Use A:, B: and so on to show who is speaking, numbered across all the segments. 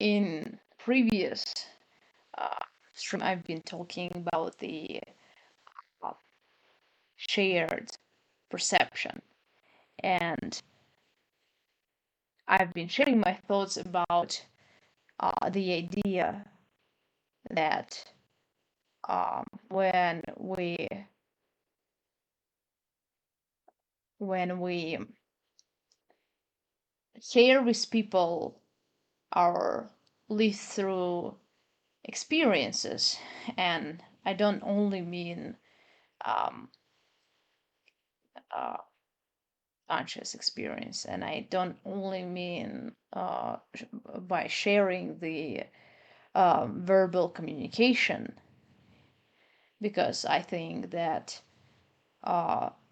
A: In previous stream, I've been talking about the uh, shared perception, and I've been sharing my thoughts about the idea that when we share with people our live through experiences, and I don't only mean um, uh, conscious experience, and I don't only mean by sharing the verbal communication, because I think that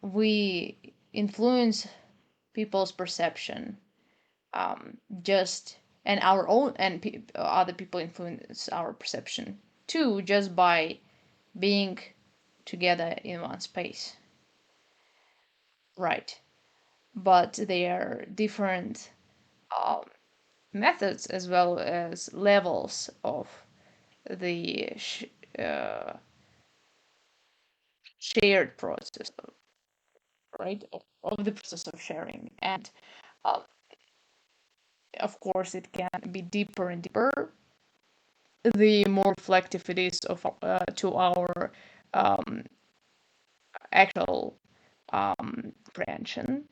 A: we influence people's perception just and our own and other people influence our perception too, just by being together in one space, right? But there are different um, methods as well as levels of the uh, shared process, right? Of the process of sharing. And uh, of course, it can be deeper and deeper the more reflective it is of to our um, actual comprehension.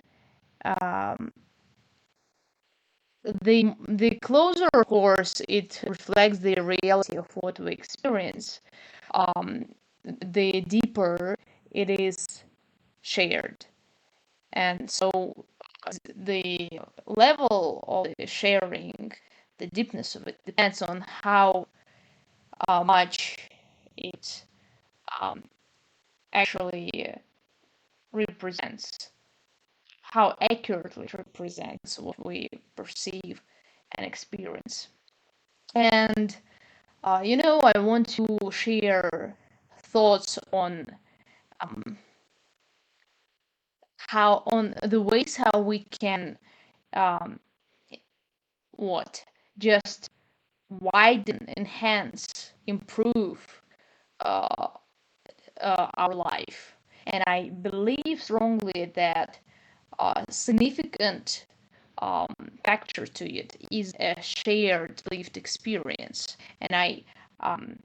A: Um, the closer, of course, it reflects the reality of what we experience, the deeper it is shared. And so the level of the sharing, the deepness of it, depends on how much it actually represents, how accurately it represents what we perceive and experience. And I want to share thoughts on how on the ways how we can um, what just widen, enhance, improve uh, our life. And I believe strongly that a significant um, factor to it is a shared lived experience. And um,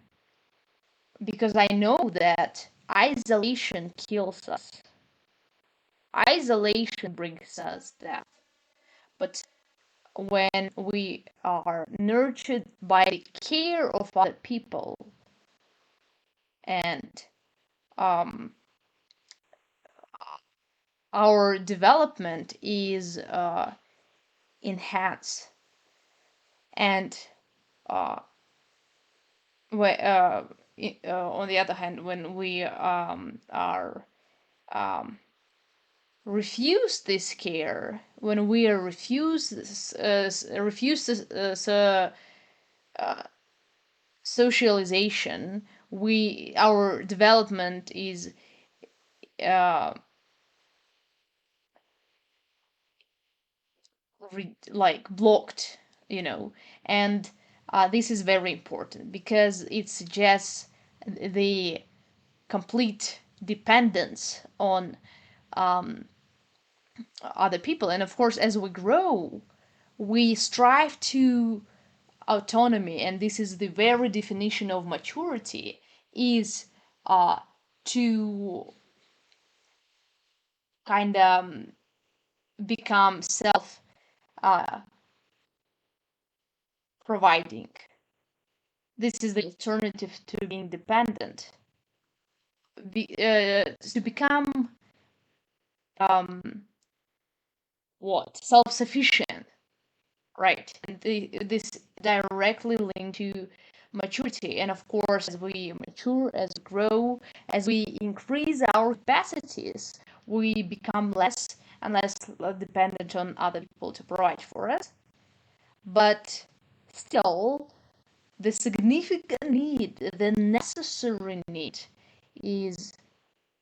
A: because I know that isolation kills us, isolation brings us death. But when we are nurtured by the care of other people and um, our development is enhanced, and uh, uh, on the other hand, when we are um, refuse this care, when we are refuse this socialization, our development is uh, like blocked, and this is very important because it suggests the complete dependence on other people. And of course, as we grow, we strive to autonomy, and this is the very definition of maturity, is to kind of become self providing. This is the alternative to being dependent. To become self-sufficient, right? And this directly linked to maturity. And of course, as we mature, as we grow, as we increase our capacities, we become less and less dependent on other people to provide for us. But still, the significant need, the necessary need, is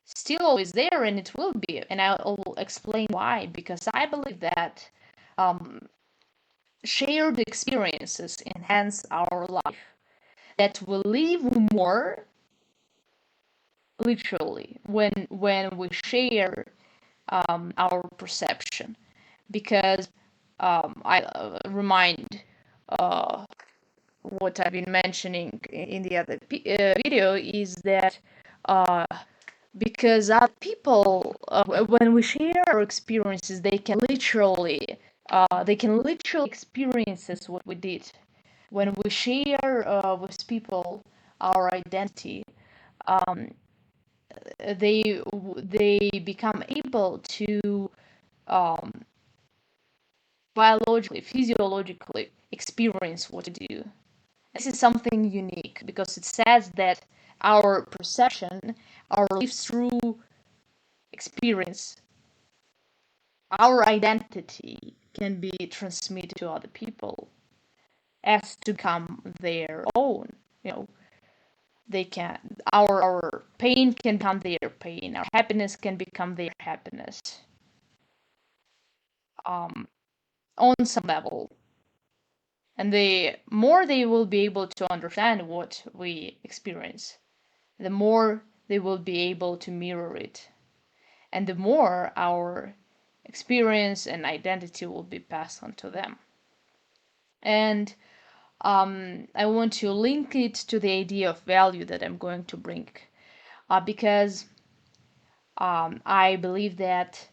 A: still always there, and it will be. And I'll explain why. Because I believe that shared experiences enhance our life, that we live more literally when we share our perception. Because I remind what I've been mentioning in the other video is that because other people, when we share our experiences, they can literally experiences what we did. When we share with people our identity, um, they become able to um, biologically, physiologically experience what we do. This is something unique because it says that our perception, our live-through experience, our identity can be transmitted to other people as to become their own. You know, they can our pain can become their pain, our happiness can become their happiness. On some level, and the more they will be able to understand what we experience, the more they will be able to mirror it, and the more our experience and identity will be passed on to them. And I want to link it to the idea of value that I'm going to bring, because I believe that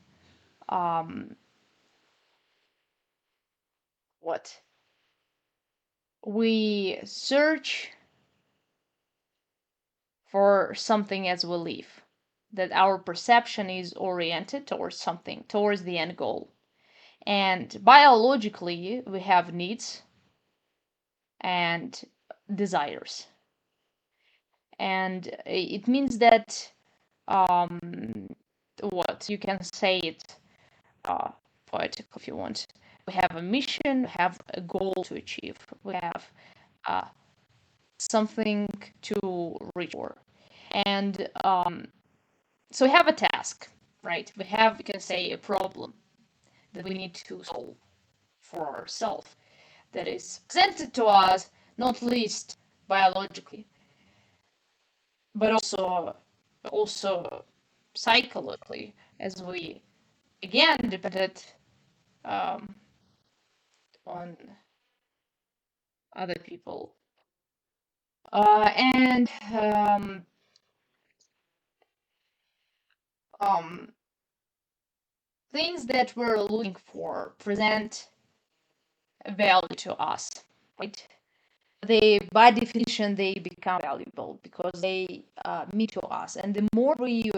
A: what we search for something as we live, that our perception is oriented towards something, towards the end goal. And biologically, we have needs and desires. And it means that what you can say it poetic if you want. We have a mission, we have a goal to achieve, we have uh, something to reach for. And so we have a task, right? We have, you can say, a problem that we need to solve for ourselves that is presented to us, not least biologically, but also psychologically, as we again depended um, on other people. And um, things that we're looking for present value to us, right? They, by definition, they become valuable because they mean to us, and the more we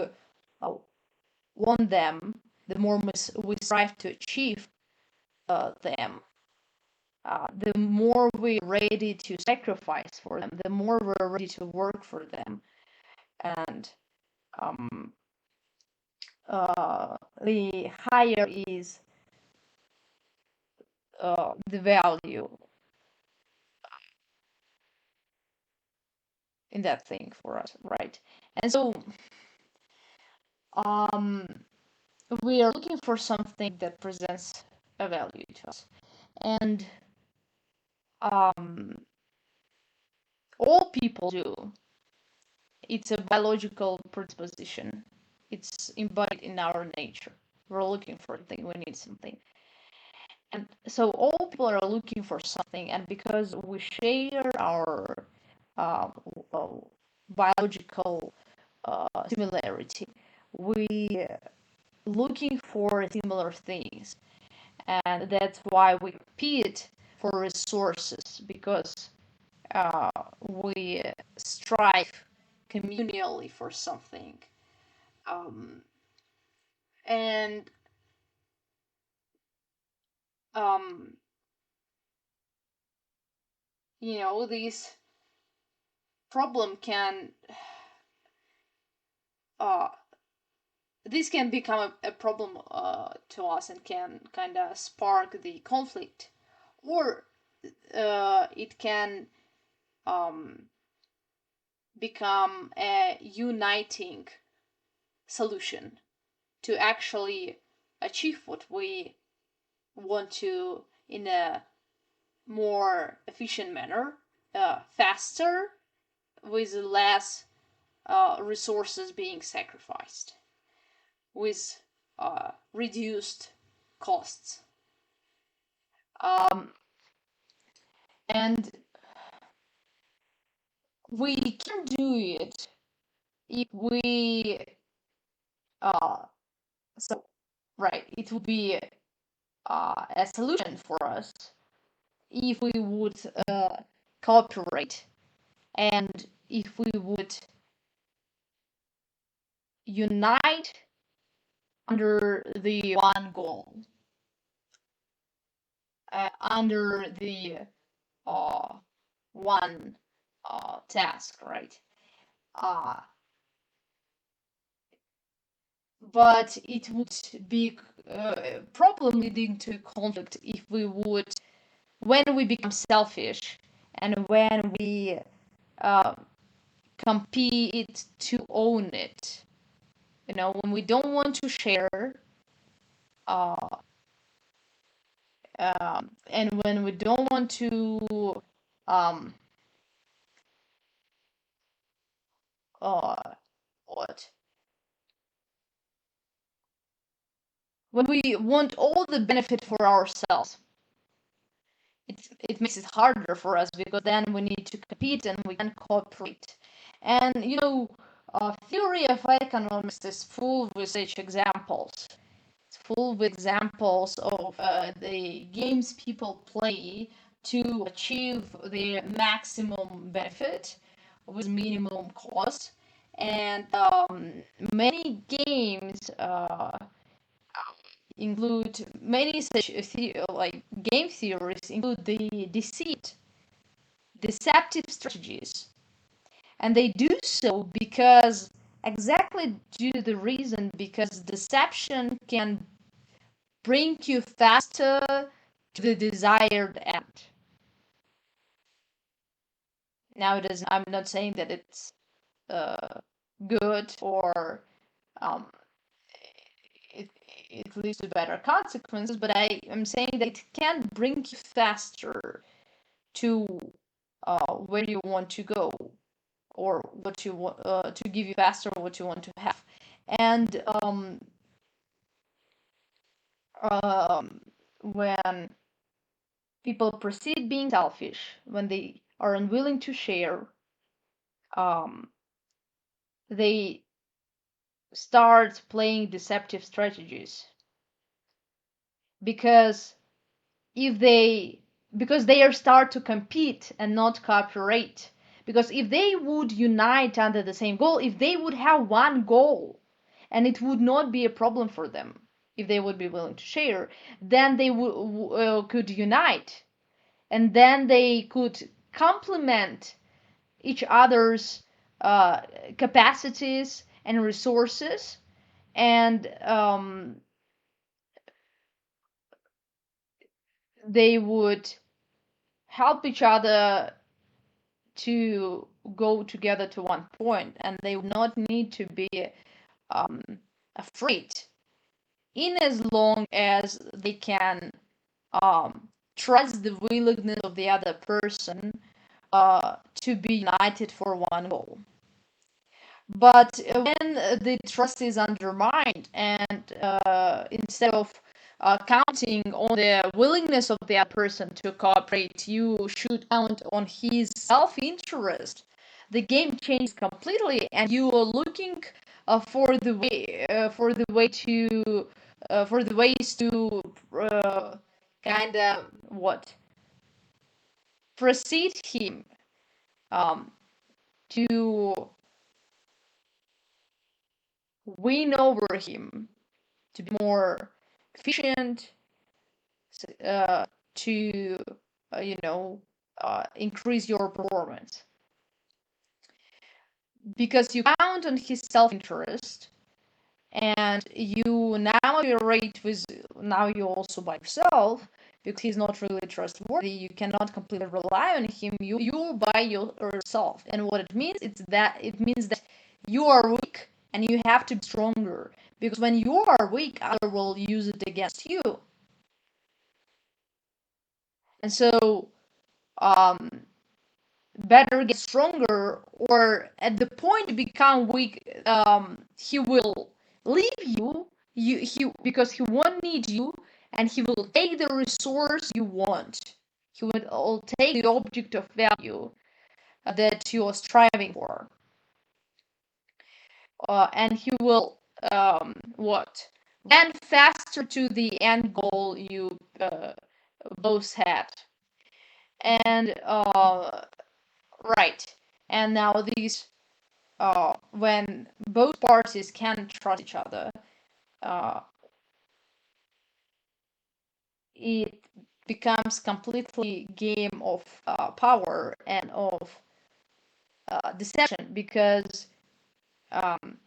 A: want them, the more we strive to achieve them. The more we're ready to sacrifice for them, the more we're ready to work for them, and um, the higher is the value in that thing for us, right? And so um, we are looking for something that presents a value to us, and um, all people do. It's a biological predisposition. It's embodied in our nature. We're looking for something. We need something. And so all people are looking for something, and because we share our uh, biological similarity, we looking for similar things, and that's why we compete for resources, because uh, we strive communally for something, um, and um, this problem can uh, this can become a problem to us and can kind of spark the conflict, or it can um, become a uniting solution to actually achieve what we want to in a more efficient manner, faster, with less resources being sacrificed, with reduced costs. Um, and we can do it if we so right, it would be a solution for us if we would cooperate, and if we would unite under the one goal, under the one task, right? Uh, but it would be problem leading to conflict if we would, when we become selfish and when we compete to own it. You know, when we don't want to share, uh, and when we don't want to, um, what? When we want all the benefit for ourselves, it makes it harder for us because then we need to compete and we can cooperate. And you know, theory of economics is full with such examples. It's full with examples of the games people play to achieve the maximum benefit with minimum cost. And many games include many such like game theories include the deceptive strategies, and they do so because exactly due to the reason because deception can bring you faster to the desired end. Now, it is. I'm not saying that it's good or um, it, it leads to better consequences, but I am saying that it can bring you faster to where you want to go, or what you want to give you faster what you want to have. And when people proceed being selfish, when they are unwilling to share, um, they start playing deceptive strategies because if they because they are start to compete and not cooperate, because if they would unite under the same goal, if they would have one goal, and it would not be a problem for them if they would be willing to share, then they could unite, and then they could complement each other's uh, capacities and resources, and they would help each other to go together to one point, and they would not need to be um, afraid, in as long as they can trust the willingness of the other person to be united for one goal. But when the trust is undermined, and instead of counting on the willingness of the other person to cooperate, you should count on his self-interest, the game changes completely, and you are looking for the ways to kind of what precede him, um, to win over him, to be more efficient, to increase your performance, because you count on his self-interest, and you now operate with now you also by yourself, because he's not really trustworthy. You cannot completely rely on him. You by yourself, and what it means it means that you are weak and you have to be stronger, because when you are weak, other will use it against you. And so um, better get stronger, or at the point become weak, he will leave you because he won't need you, and he will take the resource you want. He will take the object of value that you are striving for, and he will what run faster to the end goal you both had. And right, and now these when both parties can trust each other, uh, it becomes completely game of power and of deception, because um,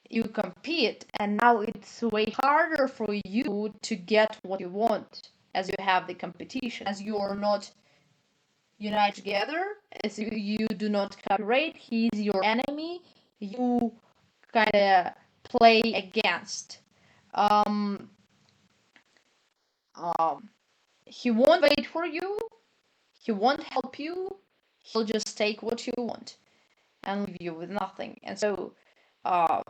A: you compete, and now it's way harder for you to get what you want, as you have the competition, as you are not united together, as you do not cooperate. He's your enemy. You kind of play against. Um, um, he won't wait for you. He won't help you. He'll just take what you want and leave you with nothing. And so, uh,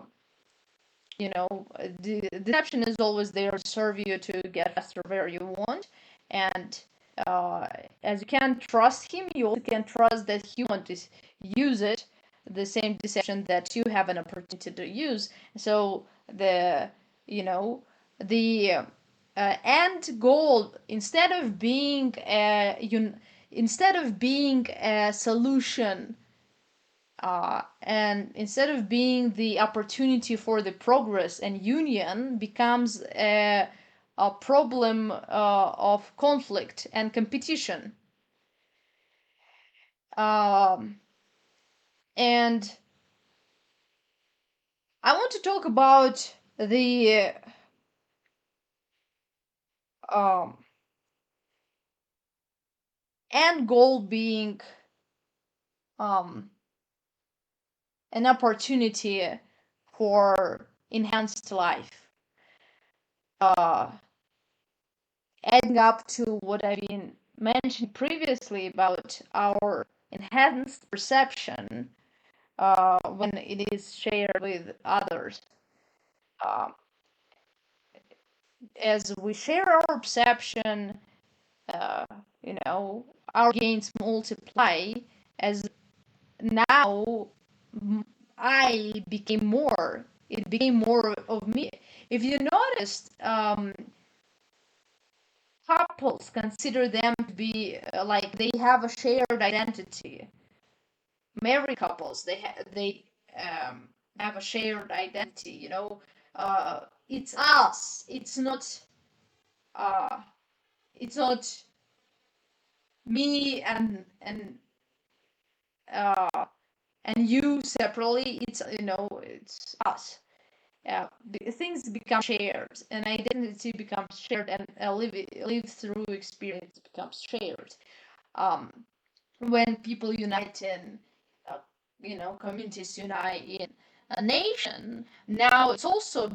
A: the deception is always there to serve you to get faster where you want. And uh, as you can trust him, you also can trust that he wants to use it, the same deception that you have an opportunity to use. So you know, the end goal, instead of being a solution, and instead of being the opportunity for the progress and union, becomes a problem of conflict and competition. Um, and I want to talk about the um, end goal being um, an opportunity for enhanced life. Uh, Adding up to what I've been mentioned previously about our enhanced perception when it is shared with others. Uh, as we share our perception, uh, our gains multiply. As now I became more, it became more of me. If you noticed, couples consider them to be like they have a shared identity. Married couples, they have a shared identity. It's us. Uh, it's not me uh, and you separately. It's us. Yeah, things become shared, and identity becomes shared, and live through experience becomes shared. Um, when people unite in, communities unite in a nation, now it's also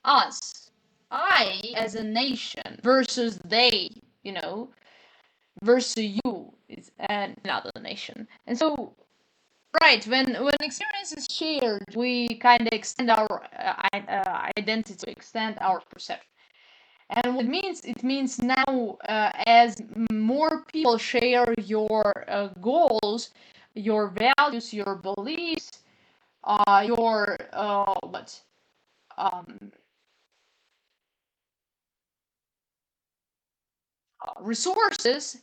A: us, I as a nation versus they, you know, versus you is another nation. And so, right, when experience is shared, we kind of extend our identity, extend our perception. And what it means now, as more people share your goals, your values, your beliefs, your what um, resources,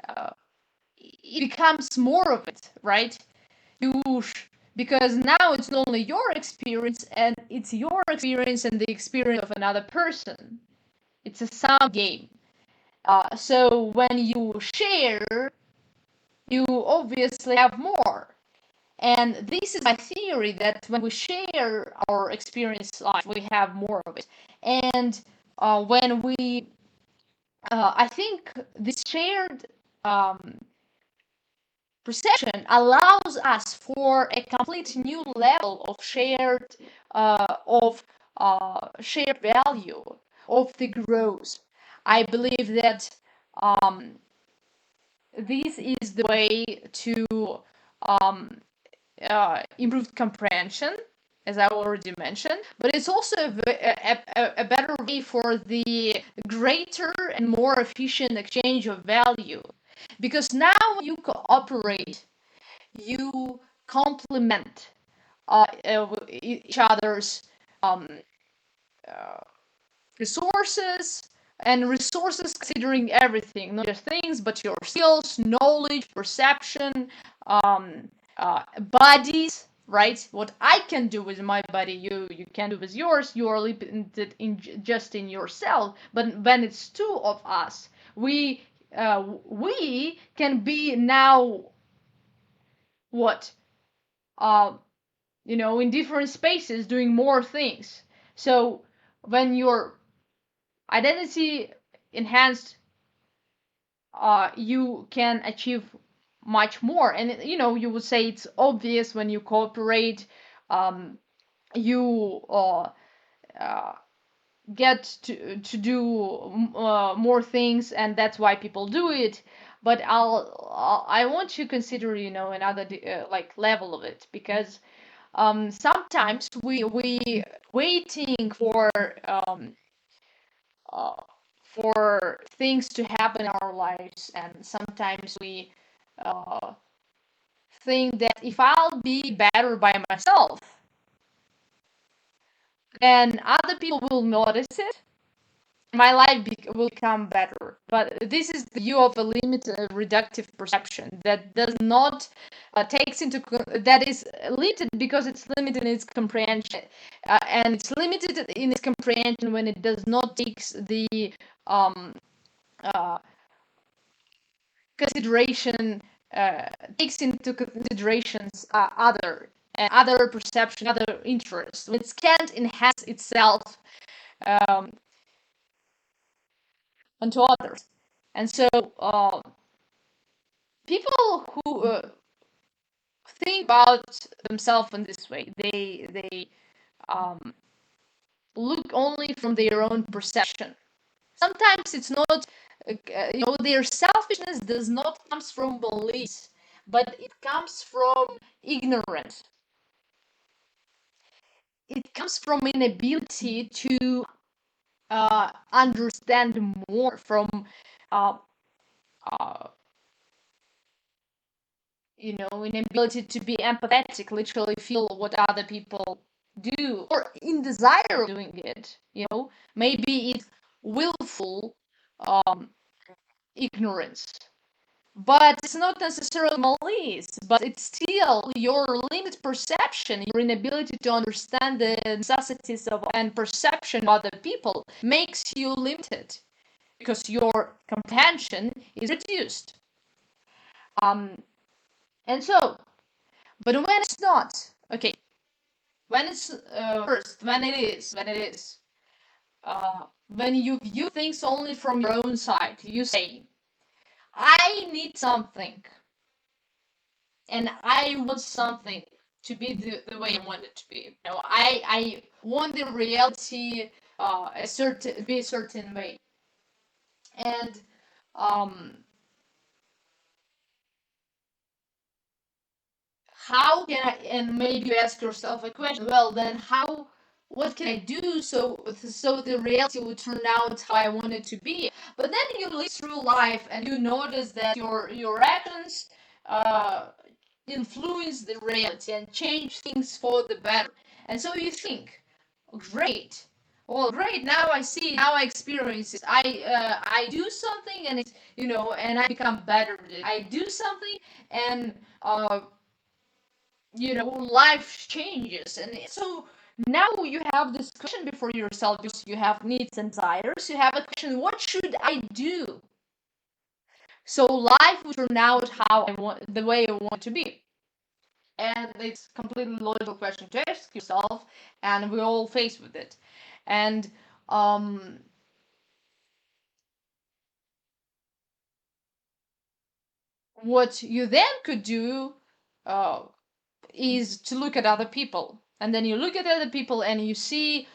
A: uh, it becomes more of it, right? You because now it's not only your experience, and it's your experience and the experience of another person. It's a sound game. So when you share, you obviously have more. And this is my theory, that when we share our experience life, we have more of it. And when I think this shared um, perception allows us for a complete new level of shared value of the growth. I believe that um, this is the way to um, improved comprehension, as I already mentioned, but it's also a better way for the greater and more efficient exchange of value. Because now you cooperate, you complement each other's um, uh, resources, and resources considering everything, not just things, but your skills, knowledge, perception, um, bodies, right? What I can do with my body, you can do with yours. You are limited just in yourself. But when it's two of us, we can be now what uh, in different spaces doing more things. So when your identity enhanced, you can achieve much more. And you would say it's obvious when you cooperate, you uh, get to do more things, and that's why people do it. But I want to consider another like level of it, because sometimes we waiting uh, for things to happen in our lives, and sometimes we uh, think that if I'll be better by myself, then other people will notice it. My life will become better. But this is the view of a limited reductive perception that does not takes into that is limited because it's limited in its comprehension, and it's limited in its comprehension when it does not takes the um, uh, consideration takes into considerations other perception, other interests. When it can't enhance itself um, onto others, and so people who think about themselves in this way, they um, look only from their own perception. Sometimes it's not, their selfishness does not comes from beliefs, but it comes from ignorance. It comes from inability to understand more, from uh, uh, inability to be empathetic, literally feel what other people do, or in desire of doing it. Maybe it's willful um, ignorance. But it's not necessarily malice, but it's still your limited perception, your inability to understand the necessities of and perception of other people makes you limited because your comprehension is reduced. Um, and so, but when it's not, okay, when it's first, when you view things only from your own side, you say, I need something, and I want something to be the way I want it to be. I want the reality be a certain way, and um, how can I? And maybe you ask yourself a question. Well, then how? What can I do so the reality will turn out how I want it to be? But then you live through life and you notice that your actions uh, influence the reality and change things for the better. And so you think, great. Well, great. Now I see. Now I experience it. I do something, and it's and I become better. I do something, and life changes, and so now you have this question before yourself, because you have needs and desires. You have a question: what should I do so life will turn out how I want, the way I want it to be? And it's a completely logical question to ask yourself, and we're all faced with it. And um, what you then could do uh, is to look at other people, and then you look at other people and you see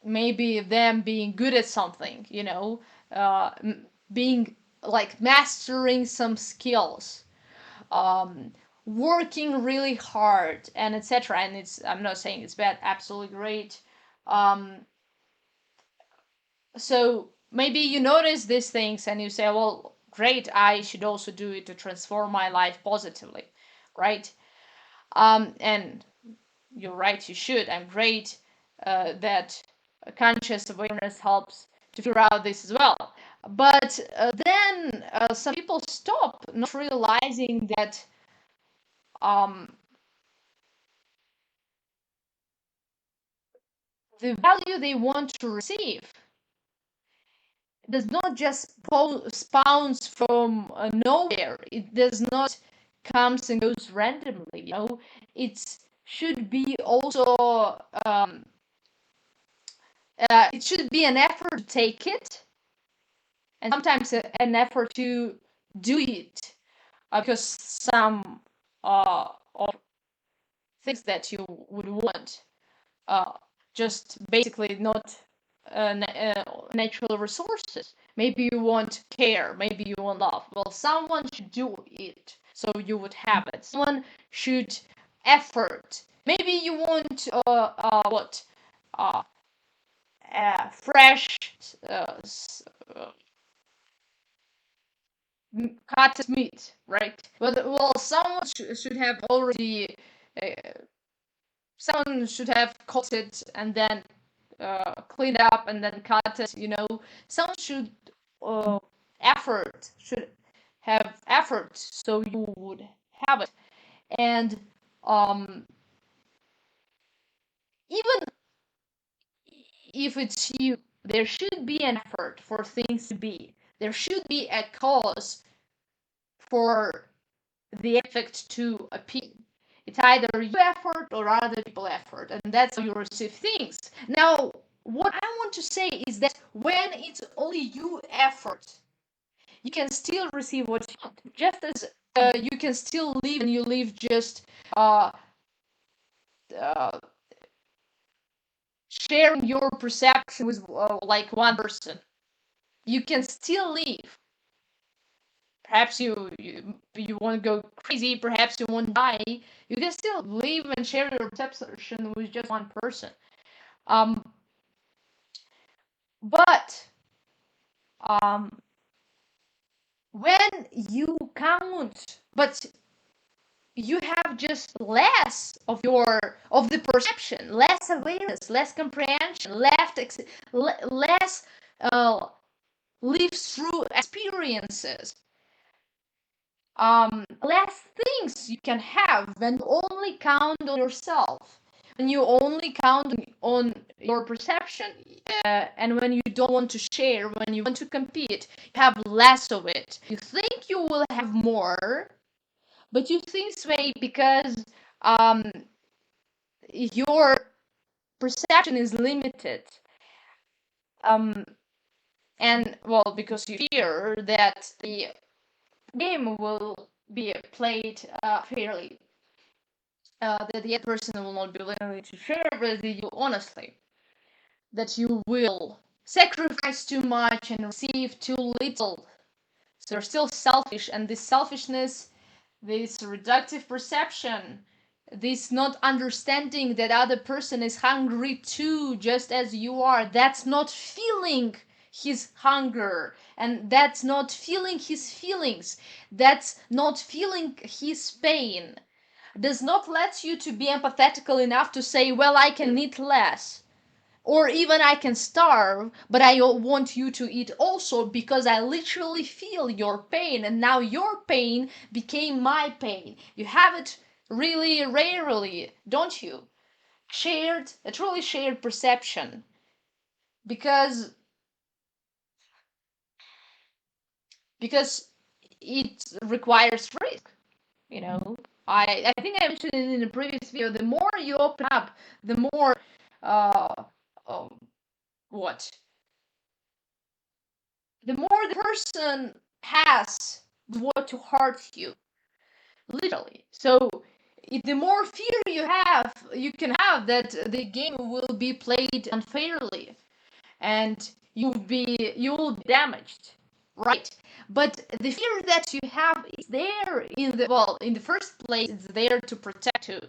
A: maybe them being good at something, being like mastering some skills, um, working really hard, and etc. And I'm not saying it's bad, absolutely great. Um, so maybe you notice these things and you say, well, great, I should also do it to transform my life positively, right? And you're right, you should. I'm great that conscious awareness helps to figure out this as well. But then some people stop not realizing that um, the value they want to receive does not just spawns from nowhere. It does not comes and goes randomly. It should be also it should be an effort to take it, and sometimes an effort to do it, because some of things that you would want uh, just basically not natural resources. Maybe you want care, maybe you want love. Well, someone should do it so you would have it. Someone should effort. Maybe you want what? Uh, fresh cut meat, right? But well, someone should have already. Uh, Someone should have cut it and then cleaned up and then cut it. Someone should uh, should have effort so you would have it. And um, even if it's you, there should be an effort for things to be. There should be a cause for the effect to appear. It's either you effort or other people effort, and that's how you receive things. Now, what I want to say is that when it's only you effort, you can still receive what you want. Just as you can still live and you live just uh, uh, sharing your perception with like one person. You can still live. Perhaps you want to go crazy, perhaps you want to die. You can still live and share your perception with just one person. Um, but when you count, but you have just less of the perception, less awareness, less comprehension, less lives through experiences, less things you can have when you only count on yourself, when you only count on your perception, and when you don't want to share, when you want to compete, you have less of it. You think you will have more, but you think this way because your perception is limited, and well, because you fear that the game will be played fairly, that the other person will not be willing to share with you honestly, that you will sacrifice too much and receive too little. So you're still selfish, and this selfishness, this reductive perception, this not understanding that other person is hungry too, just as you are, that's not feeling his hunger, and that's not feeling his feelings, that's not feeling his pain, does not let you to be empathetical enough to say, well, I can eat less, or even I can starve, but I want you to eat also because I literally feel your pain, and now your pain became my pain. You have it really rarely, don't you? A truly shared perception, because because it requires risk. you know I think I mentioned it in the previous video. The more you open up, the more uh um, what the more the person has what to hurt you, literally. So the more fear you can have that the game will be played unfairly, and you will be damaged, right? But the fear that you have is there in the, well, in the first place, it's there to protect you.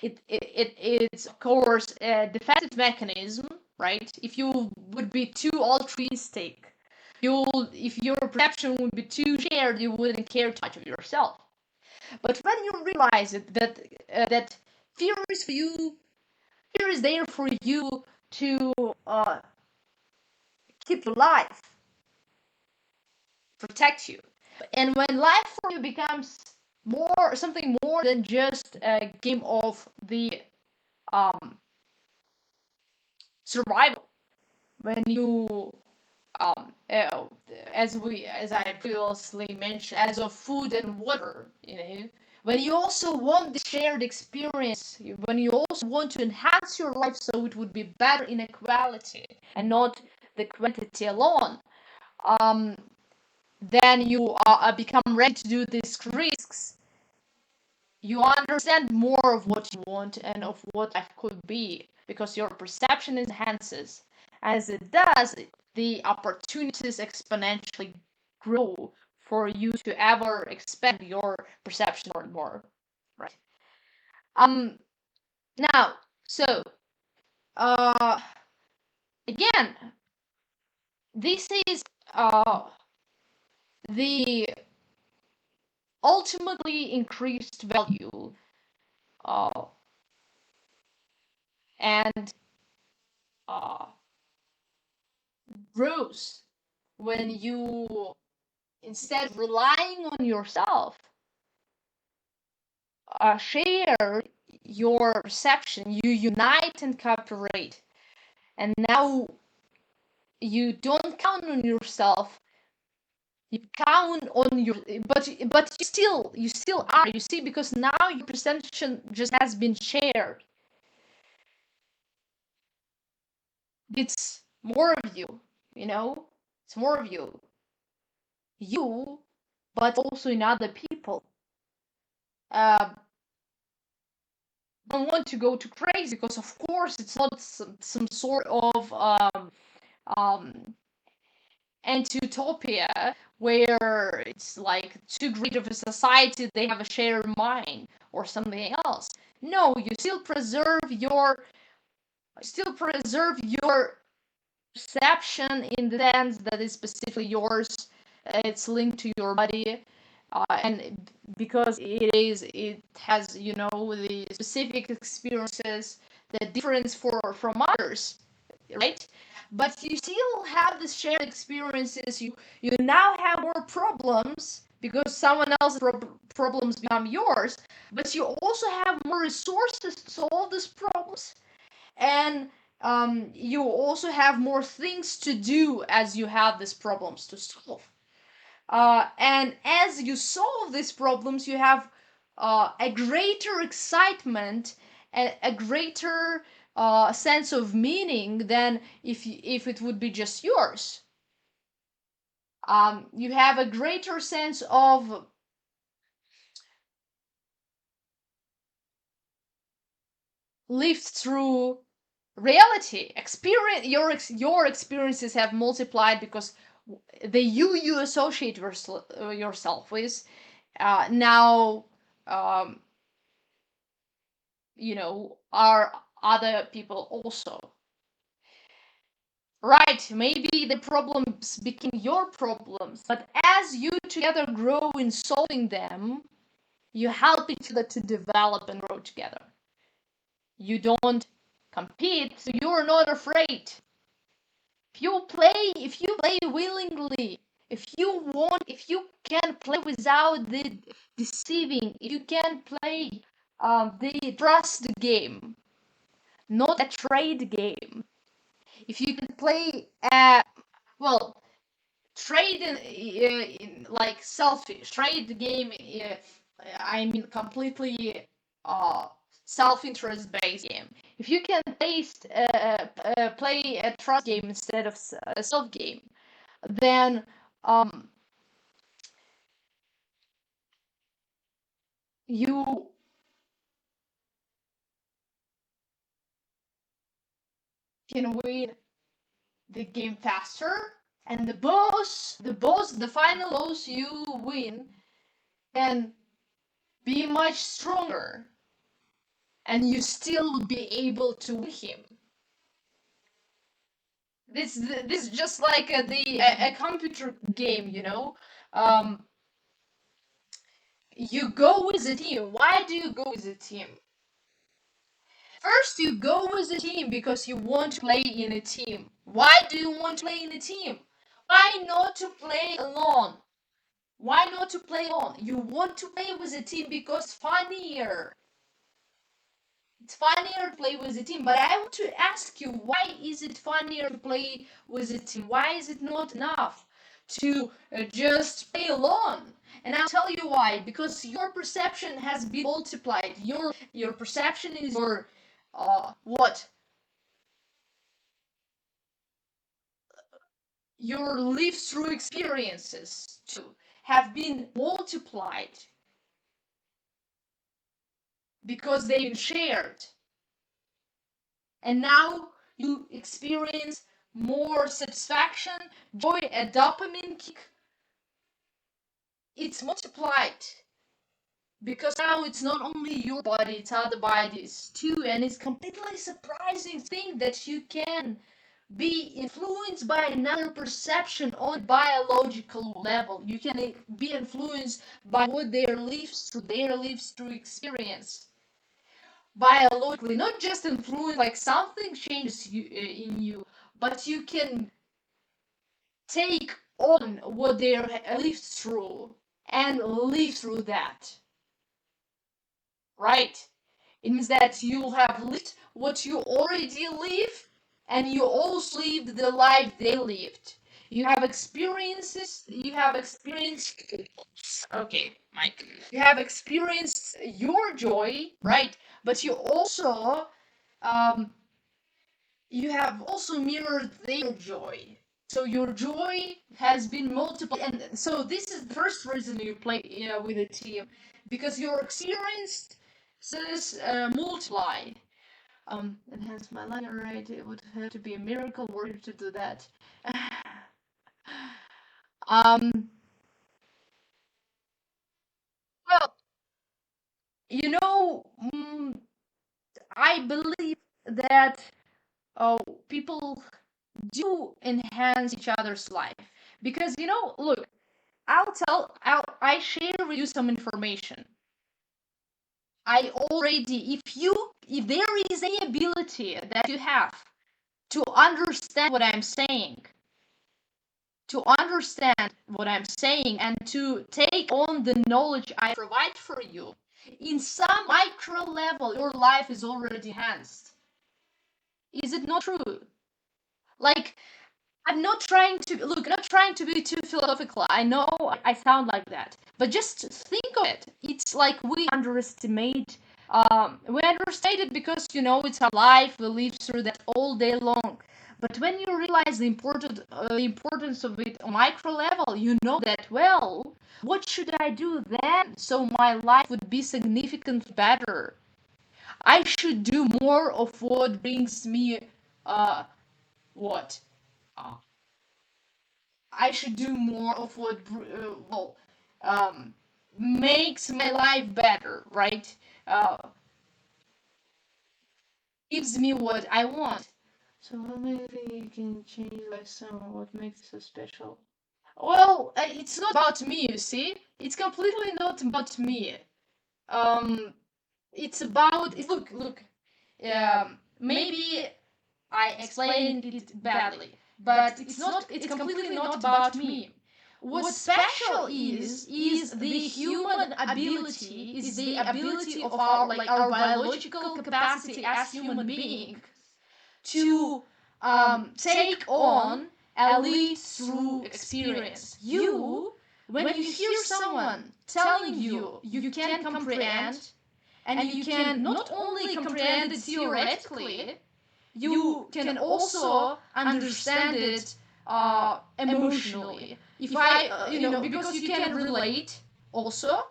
A: It's of course a defensive mechanism, right? If you would be too altruistic, if your perception would be too shared, you wouldn't care too much of yourself. But when you realize that fear is for you, fear is there for you to keep you alive, protect you. And when life for you becomes more something more than just a game of the um, survival, when you uh, as I previously mentioned, as of food and water, when you also want the shared experience, when you also want to enhance your life so it would be better in equality and not the quantity alone, um, then you become ready to do these risks. You understand more of what you want and of what life could be because your perception enhances. As it does, the opportunities exponentially grow for you to ever expand your perception more and more, right? Um. Now, so uh, again, this is the ultimately increased value uh, and uh, grows when you, instead of relying on yourself, share your perception, you unite and cooperate. And now you don't count on yourself, you count on your, but you still are, you see, because now your perception just has been shared. It's more of you, you know, it's more of you, but also in other people. uh, don't want to go too crazy because of course it's not some sort of um anti-utopia where it's like too great of a society they have a shared mind or something else. No, you still preserve your perception in the sense that is specifically yours. It's linked to your body, and because it has, the specific experiences that difference from others, right? But you still have this shared experiences. You now have more problems because someone else's problems become yours, but you also have more resources to solve these problems, and you also have more things to do as you have these problems to solve. And as you solve these problems, you have a greater excitement and a greater sense of meaning than if it would be just yours. You have a greater sense of lived through reality experience. Your experiences have multiplied because the you associate yourself with now um, are other people also, right? Maybe the problems became your problems, but as you together grow in solving them, you help each other to develop and grow together. You don't compete, so you're not afraid. If you play willingly, if you can play without the deceiving, if you can play the trust game, not a trade game. If you can play well, trade in like selfish trade game, I mean completely uh self-interest based game. If you can play a trust game instead of a self game, then you can win the game faster, And the final boss you win can be much stronger, and you still will be able to win him. This is just like a computer game, you know. Um, you go with a team. Why do you go with a team? First, you go with a team because you want to play in a team. Why do you want to play in a team? Why not to play alone? Why not to play alone? You want to play with a team because funnier. It's funnier to play with a team. But I want to ask you, why is it funnier to play with a team? Why is it not enough to just play alone? And I'll tell you why. Because your perception has been multiplied. Your perception is what your lived through experiences too have been multiplied because they've been shared. And now you experience more satisfaction, joy, a dopamine kick. It's multiplied because now it's not only your body, it's other bodies too. And it's completely surprising thing that you can be influenced by another perception on biological level. You can be influenced by what their lives through experience biologically, not just influence like something changes in you, but you can take on what they lived through and live through that, right? It means that you'll have lived what you already live, and you also lived the life they lived. You have experienced, okay, Mike, you have experienced your joy, right? But um, you have also mirrored their joy. So your joy has been multiplied, and so this is the first reason you play, with a team, because your experiences multiply. Enhance my life, right? It would have to be a miracle worker to do that. um, well, you know, I believe that uh, people do enhance each other's life because look, I share with you some information. I already, if there is any ability that you have to understand what I'm saying, and to take on the knowledge I provide for you, in some micro level, your life is already enhanced. Is it not true? Like, I'm not trying to not trying to be too philosophical. I know I sound like that, but just think of it. It's like we underestimate it because it's our life. We live through that all day long. But when you realize the importance of it on micro level, you know that, well, what should I do then so my life would be significantly better? I should do more of what brings me what uh, I should do more of what um, makes my life better, right? Uh, gives me what I want. So maybe you can change like some what makes it so special. Well, it's not about me, you see. It's completely not about me. Um, it's about look. Maybe I explained it badly, but it's not. It's completely not about me. What's special is the human ability, is the ability of our biological capacity as human being to take on a lived through experience. When you hear someone telling you can comprehend, and you can not only comprehend it theoretically, you can also understand it emotionally. If because you can relate also.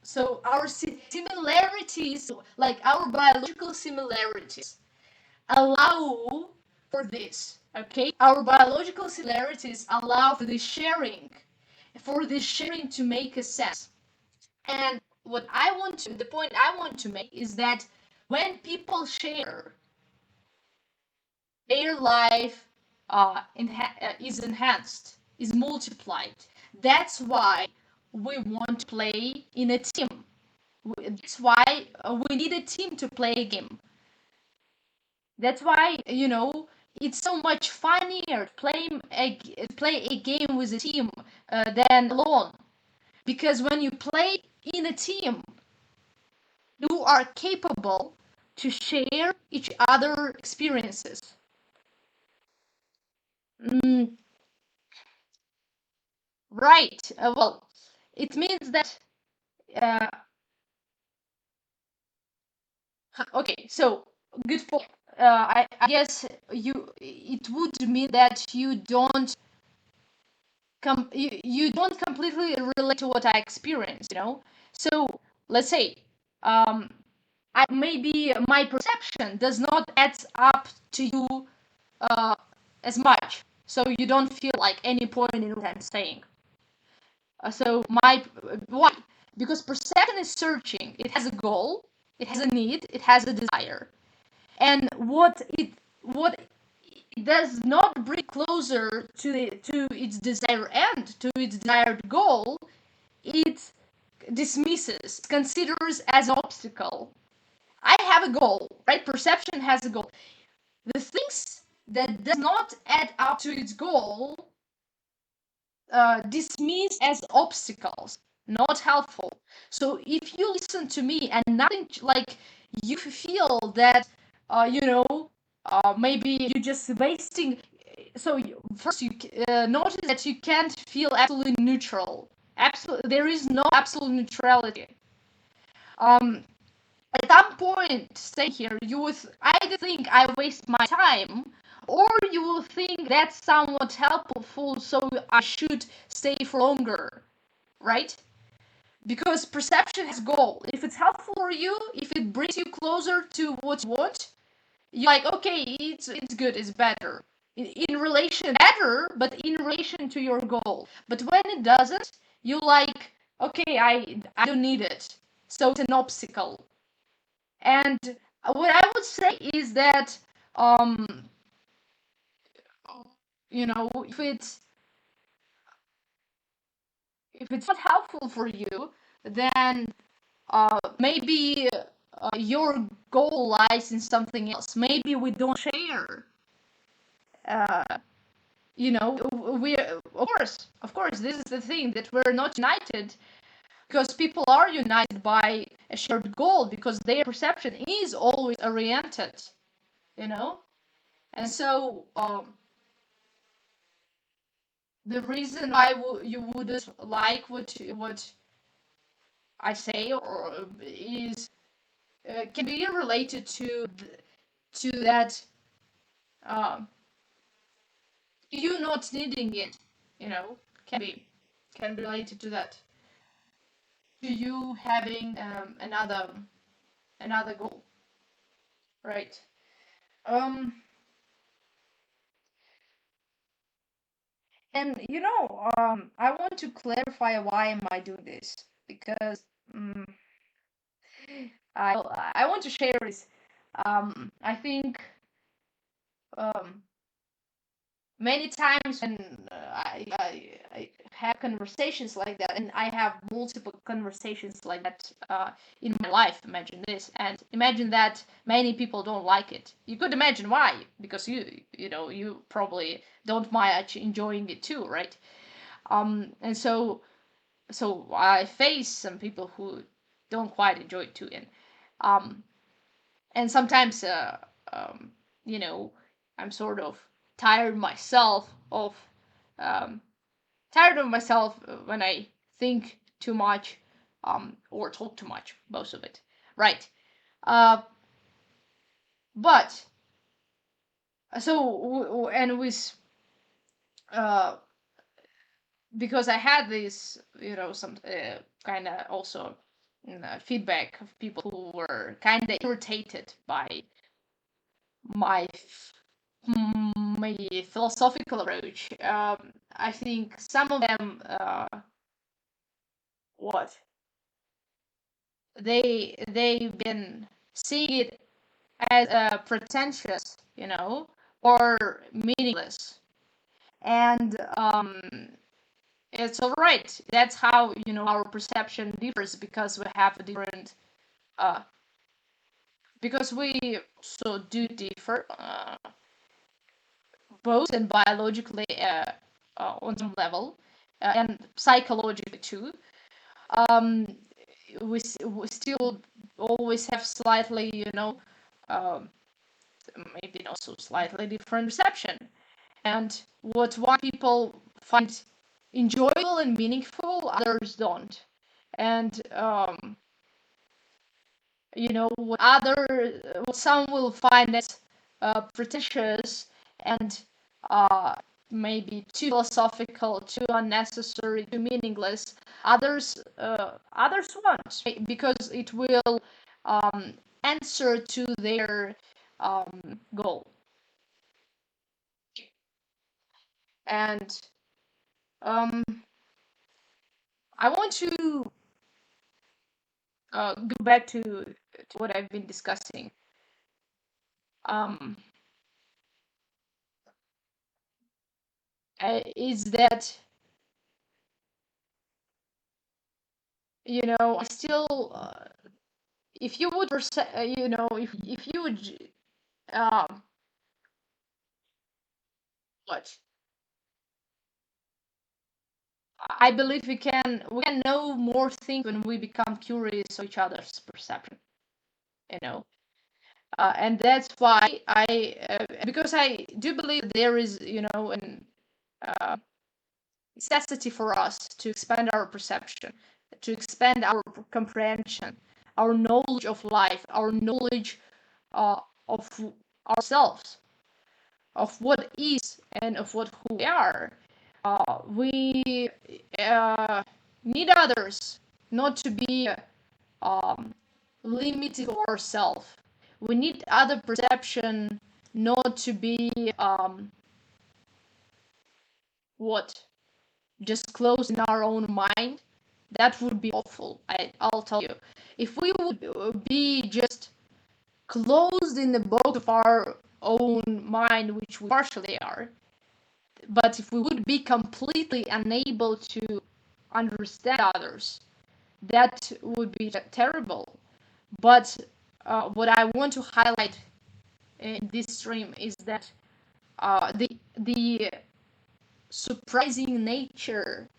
A: So our similarities, like our biological similarities, allow for this. Okay, our biological similarities allow for this sharing to make a sense. And the point I want to make is that when people share, their life is enhanced, is multiplied. That's why we want to play in a team. That's why we need a team to play a game. That's why, it's so much funnier play a game with a team than alone. Because when you play in a team, you are capable to share each other experiences. Mm, right. Well, it means that. Uh, okay. So good point. I guess it would mean that you don't completely relate to what I experienced. So let's say, um, maybe my perception does not add up to you uh, as much, so you don't feel like any point in what I'm saying. So my why? Because perception is searching. It has a goal, it has a need, it has a desire, and what it does not bring closer to its desired end, to its desired goal. It dismisses, considers as an obstacle. I have a goal, right? Perception has a goal. The things that does not add up to its goal dismissed as obstacles, not helpful. So if you listen to me and nothing like you feel that, maybe you're just wasting. So first you notice that you can't feel absolutely neutral. There is no absolute neutrality. Um, at some point, stay here, you would either think I waste my time, or you will think that's somewhat helpful, so I should stay for longer, right? Because perception has goal. If it's helpful for you, if it brings you closer to what you want, you're like, okay, it's good, it's better. In relation, better, but in relation to your goal. But when it doesn't, you like, okay, I don't need it. So it's an obstacle. And what I would say is that, um, if it's not helpful for you, then maybe your goal lies in something else. Maybe we don't share. Uh, we of course, this is the thing that we're not united because people are united by a shared goal because their perception is always oriented. You know, and so the reason why you wouldn't like what I say or is can be related to that um, you not needing it. You know, can be related to that, to you having another goal, right? Um, and I want to clarify why am I doing this because um, I I want to share this. I think um, many times when I have conversations like that, and I have multiple conversations like that in my life. Imagine this, and imagine that many people don't like it. You could imagine why, because you probably don't much enjoying it too, right? And so I face some people who don't quite enjoy it too, um, and sometimes um, you know I'm sort of tired myself of um, tired of myself when I think too much or talk too much, most of it, right? uh, but and with uh, because I had this some kind of also feedback of people who were kind of irritated by my maybe philosophical approach. I think some of them, what they've been seeing it as pretentious, or meaningless, and it's all right. That's how our perception differs, because we have a different, uh, because we so do differ, both and biologically, on some level, and psychologically too. Um, we still always have slightly, um, maybe not so slightly different perception. And what one people find enjoyable and meaningful, others don't. And what some will find as pretentious and uh, maybe too philosophical, too unnecessary, too meaningless. Others won't, because it will answer to their goal. And um, I want to go back to what I've been discussing. Um, is that I still, if you would if you would, um what I believe we can know more things when we become curious of each other's perception, you know and that's why I because I do believe there is an uh, necessity for us to expand our perception, to expand our comprehension, our knowledge of life, our knowledge of ourselves, of what is and of what who we are. We need others not to be um, limited to ourselves. We need other perception not to be what just closed in our own mind. That would be awful. I'll tell you. If we would be just closed in the box of our own mind, which we partially are, but if we would be completely unable to understand others, that would be terrible. But what I want to highlight in this stream is that the surprising nature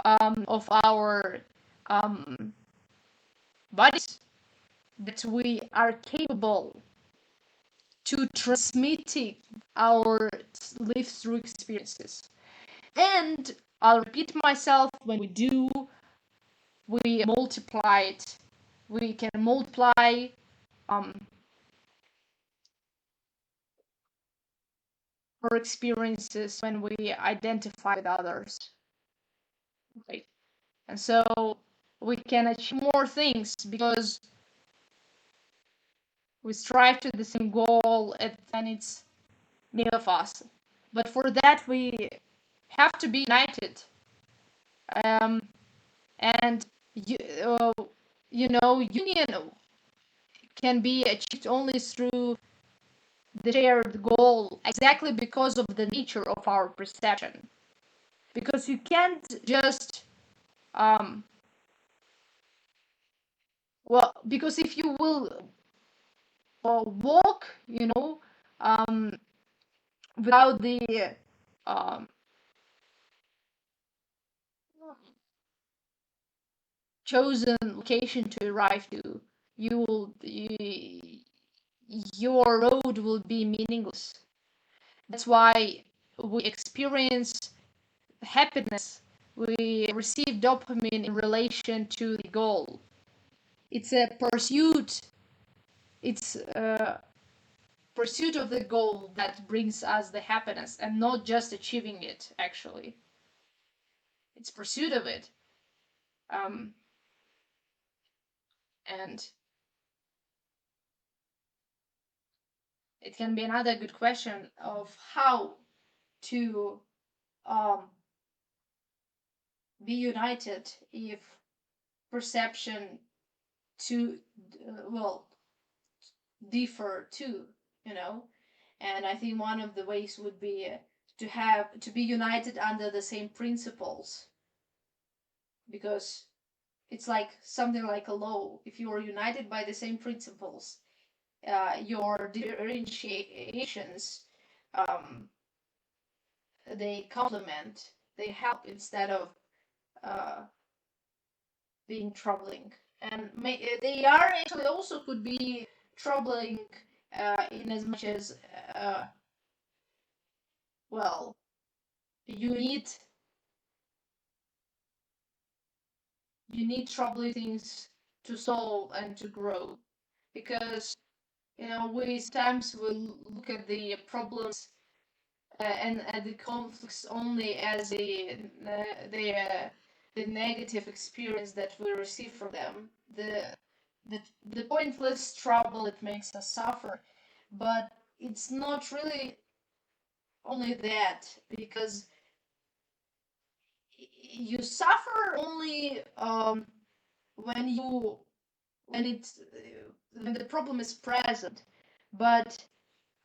A: of our um, bodies, that we are capable to transmitting our live through experiences. And I'll repeat myself, when we do, we multiply it. We can multiply um, our experiences when we identify with others. Right? And so we can achieve more things because we strive to the same goal, and it's many of us. But for that, we have to be united. Um, and you, uh, union can be achieved only through the shared goal, exactly because of the nature of our perception. Because you can't just um, because if you will walk, um, without the um, chosen location to arrive to, you will your road will be meaningless. That's why we experience happiness. We receive dopamine in relation to the goal. It's a pursuit. It's a pursuit of the goal that brings us the happiness, and not just achieving it. Actually, it's pursuit of it. Um, and it can be another good question of how to um, be united if perception to well differ too, you know. And I think one of the ways would be to be united under the same principles, because it's like something like a law. If you are united by the same principles, your differentiations, um, they complement, they help instead of uh, being troubling. And they are actually also could be troubling in as much as uh, well, you need troubling things to solve and to grow, because we sometimes will look at the problems and at the conflicts only as the negative experience that we receive from them, the the pointless trouble that makes us suffer. But it's not really only that, because you suffer only when you when it's when the problem is present. But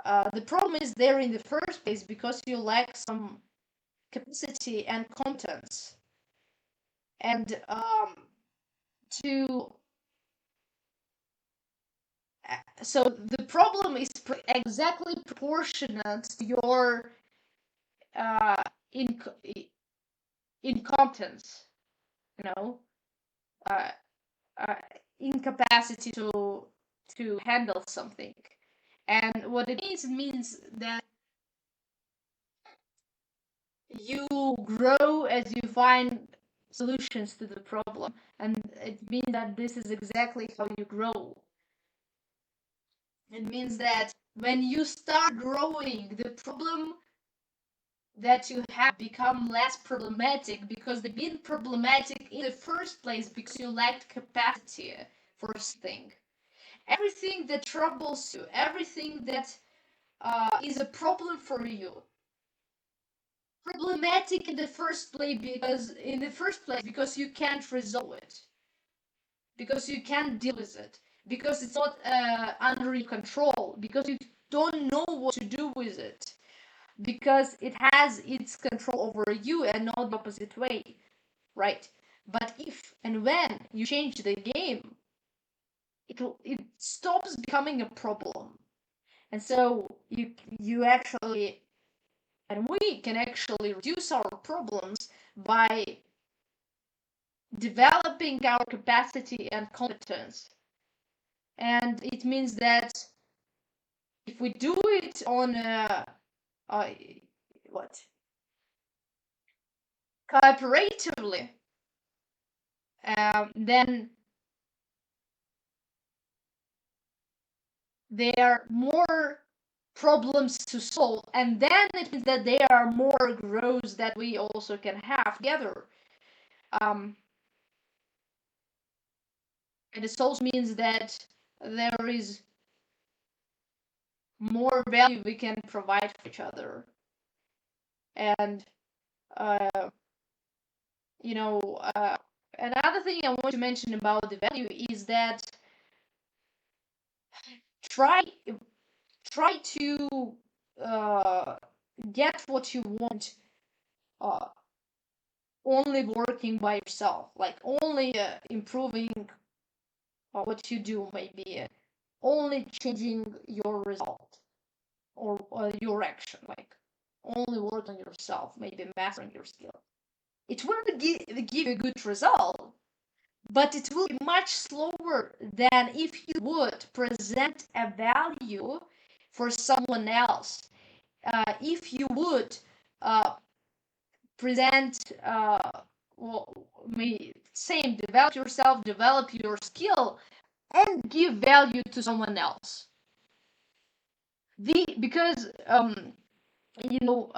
A: the problem is there in the first place because you lack some capacity and competence. And to so the problem is exactly proportionate to your uh, inc- incompetence, you know, uh, uh, incapacity to handle something. And what it means that you grow as you find solutions to the problem, and it means that this is exactly how you grow. It means that when you start growing, the problem that you have become less problematic, because they've been problematic in the first place because you lacked capacity for something. Everything that troubles you, everything that is a problem for you, problematic in the first place because you can't resolve it, because you can't deal with it, because it's not under your control, because you don't know what to do with it, because it has its control over you and not the opposite way, right? But if and when you change the game, it stops becoming a problem. And so you actually, and we can actually reduce our problems by developing our capacity and competence. And it means that if we do it on what cooperatively, then there are more problems to solve, and then it means that there are more growths that we also can have together. Um, and it also means that there is more value we can provide for each other. And uh, you know, another thing I want to mention about the value is that try try to uh, get what you want uh, only working by yourself, like only improving what you do, maybe only changing your result or your action, like only work on yourself, maybe mastering your skill. It will give a good result, but it will be much slower than if you would present a value for someone else. If you would uh, present, well, same, develop yourself, develop your skill, and give value to someone else. Because you know,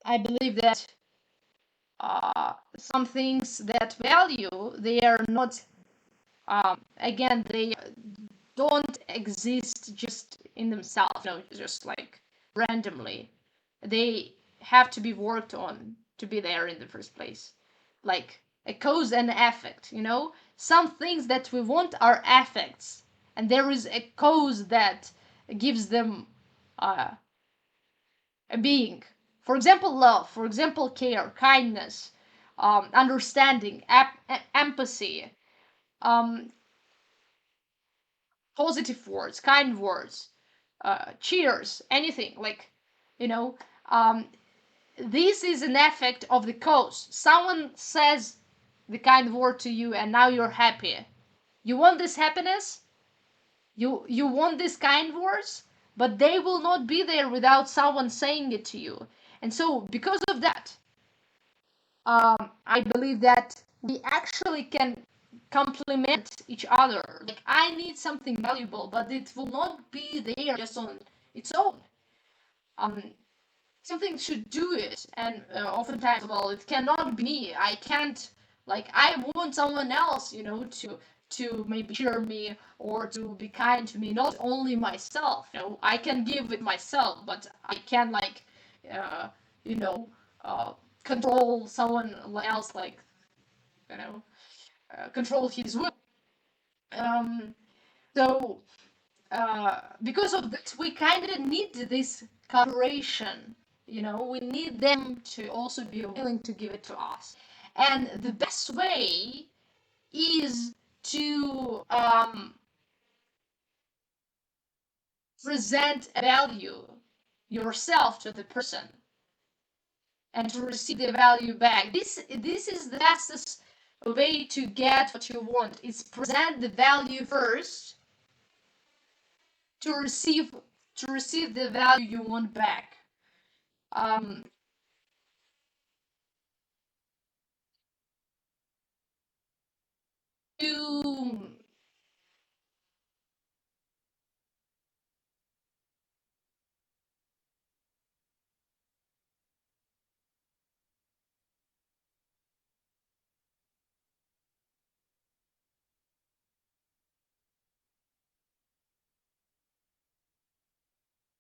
A: I believe that some things that value, they are not again, don't exist just in themselves, no, just like randomly. They have to be worked on to be there in the first place. Like a cause and effect, Some things that we want are effects, and there is a cause that gives them uh, a being. For example, love, for example, care, kindness, understanding, empathy, um, positive words, kind words, cheers, anything like, you know, um, this is an effect of the cause. Someone says the kind word to you, and now you're happy. You want this happiness. You want these kind words, but they will not be there without someone saying it to you. And so, because of that, I believe that we actually can complement each other. Like, I need something valuable, but it will not be there just on its own. Um, Something should do it, and oftentimes, well, it cannot be me. I can't, like, I want someone else, to maybe cheer me or to be kind to me, not only myself. I can give it myself, but I can, like, uh, you know, uh, control someone else, like, you know, control his will. Um, so because of that, we kind of need this cooperation. We need them to also be willing to give it to us. And the best way is to present a value yourself to the person and to receive the value back. This is the fastest way to get what you want. Is present the value first to receive the value you want back. Um, to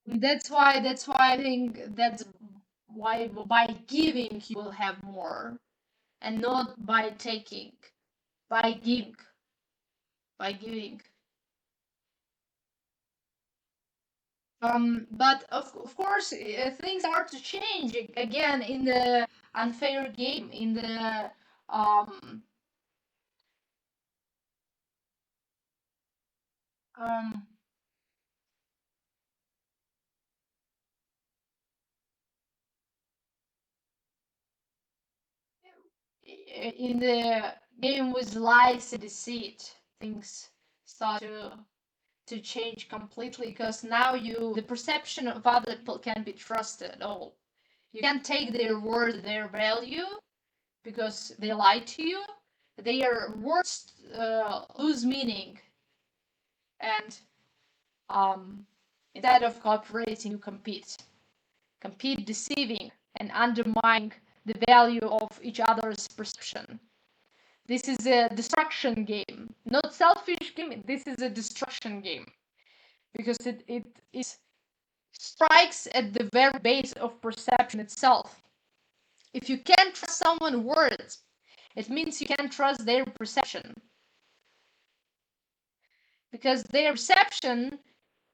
A: that's why I think that's why by giving you will have more, and not by taking, by giving. But of course, things start to change again in the unfair game, in the um um in the game with lies and deceit. Things start to change completely, because now the perception of other people can be trusted at all. You can't take their word, their value, because they lie to you. Their words lose meaning, and instead of cooperating, you compete deceiving and undermining the value of each other's perception. This is a destruction game, not selfish game. This is a destruction game, because it strikes at the very base of perception itself. If you can't trust someone's words, it means you can't trust their perception, because their perception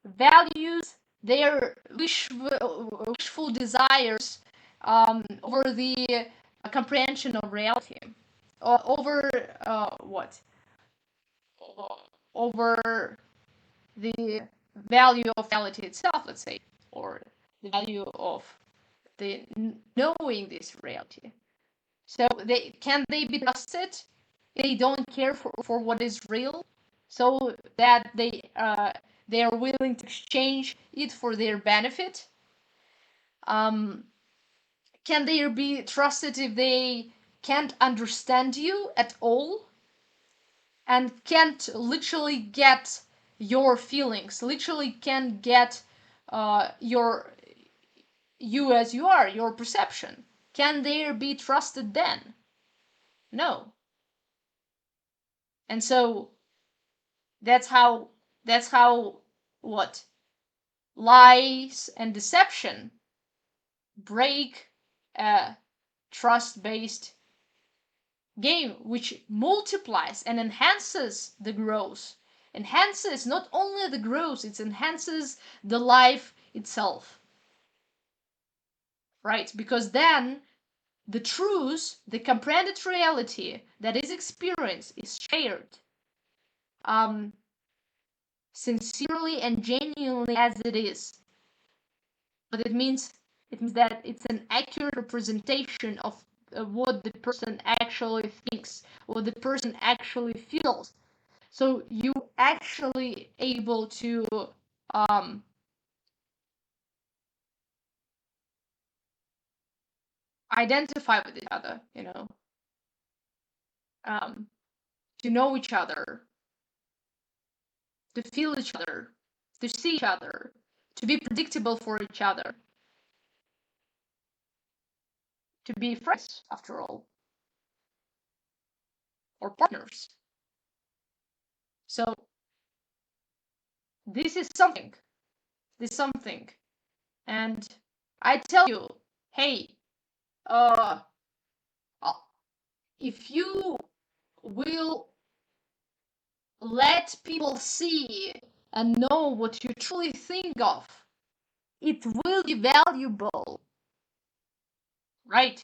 A: values their wishful desires over the comprehension of reality, over what? Over the value of reality itself, let's say, or the value of the knowing this reality. So they be trusted? They don't care for what is real, so that they are willing to exchange it for their benefit. Can they be trusted if they can't understand you at all and can't literally get your feelings, literally can't get you as you are, your perception? Can they be trusted then? No. And so that's how That's how what lies and deception break a trust-based game, which multiplies and enhances the growth. Enhances not only the growth, it enhances the life itself. Right? Because then the truth, the comprehended reality that is experienced is shared sincerely and genuinely as it is. But it means that it's an accurate representation of what the person actually thinks, what the person actually feels. So you actually able to um, identify with each other, um, to know each other, to feel each other, to see each other, to be predictable for each other, to be friends, after all, or partners. So this is something. This is something. And I tell you, hey, uh, if you will let people see and know what you truly think of, it will be valuable, right?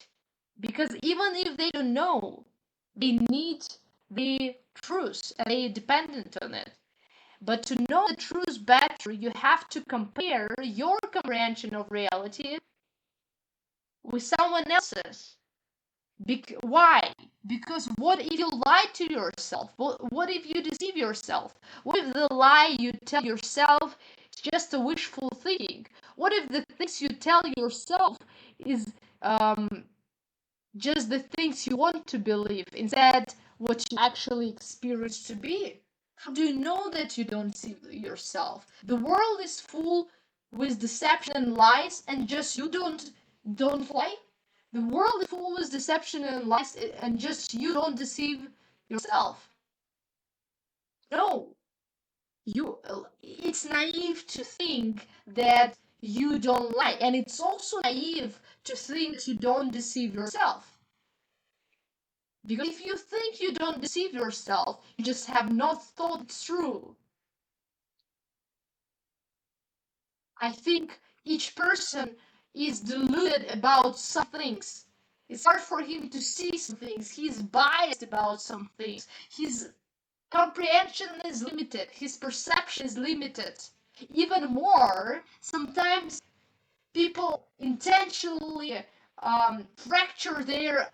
A: Because even if they don't know, they need the truth and they are dependent on it. But to know the truth better, you have to compare your comprehension of reality with someone else's. Why? Because what if you lie to yourself? What if you deceive yourself? What if the lie you tell yourself is just a wishful thinking? What if the things you tell yourself is just the things you want to believe instead what you actually experience to be? How do you know that you don't see yourself? The world is full with deception and lies, and just you don't lie. The world is full with deception and lies, and just you don't deceive yourself. No, you. It's naive to think that you don't lie, and it's also naive to think that you don't deceive yourself. Because if you think you don't deceive yourself, you just have not thought it through. I think each person is deluded about some things. It's hard for him to see some things. He's biased about some things. His comprehension is limited. His perception is limited. Even more, sometimes people intentionally fracture their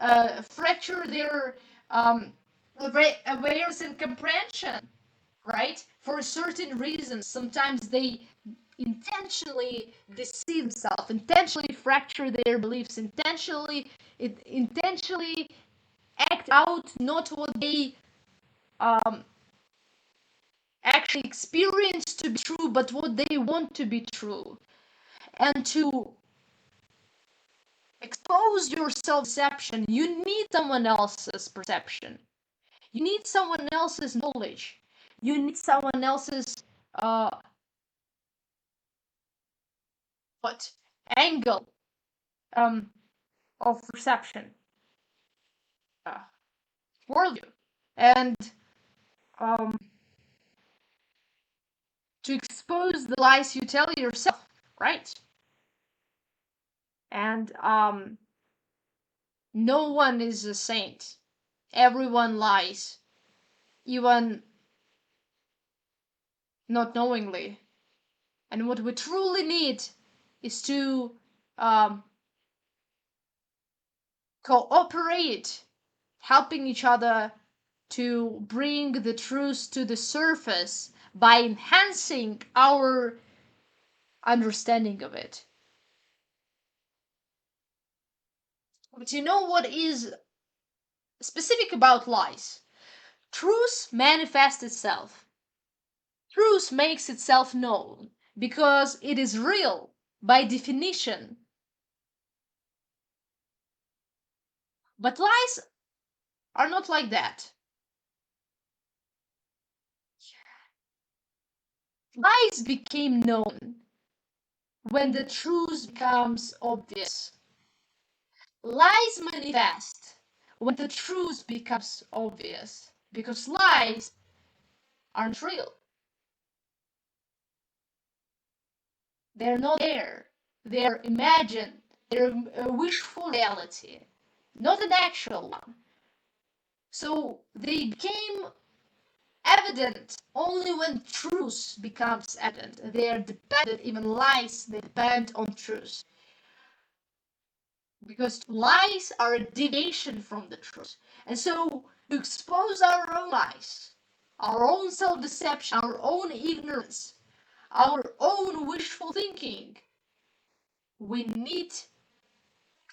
A: awareness and comprehension, right? For certain reasons. Sometimes they intentionally deceive themselves, intentionally fracture their beliefs, intentionally act out not what they um, actually experience to be true, but what they want to be true. And to expose your self-deception, you need someone else's perception. You need someone else's knowledge. You need someone else's uh, what angle um, of perception, uh, worldview, and um, to expose the lies you tell yourself, right? And no one is a saint. Everyone lies, even not knowingly. And what we truly need is to um, cooperate, helping each other to bring the truth to the surface by enhancing our understanding of it. But you know what is specific about lies? Truth manifests itself. Truth makes itself known because it is real by definition. But lies are not like that. Lies became known when the truth becomes obvious. Lies manifest when the truth becomes obvious, because lies aren't real. They're not there. They're imagined. They're a wishful reality, not an actual one. So they became evident only when truth becomes evident. They are dependent, even lies, they depend on truth. Because lies are a deviation from the truth. And so to expose our own lies, our own self-deception, our own ignorance, our own wishful thinking, we need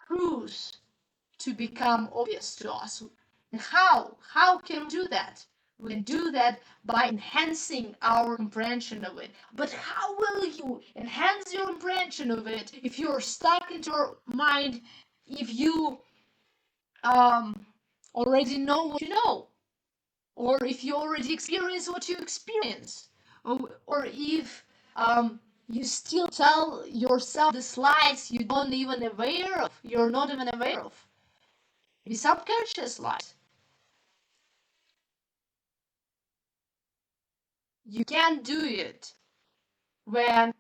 A: truth to become obvious to us. And how? How can we do that? We can do that by enhancing our comprehension of it. But how will you enhance your comprehension of it if you're stuck into your mind, if you already know what you know, or if you already experience what you experience, or if you still tell yourself the lies you don't even aware of, you're not even aware of, the subconscious lies. You can't do it when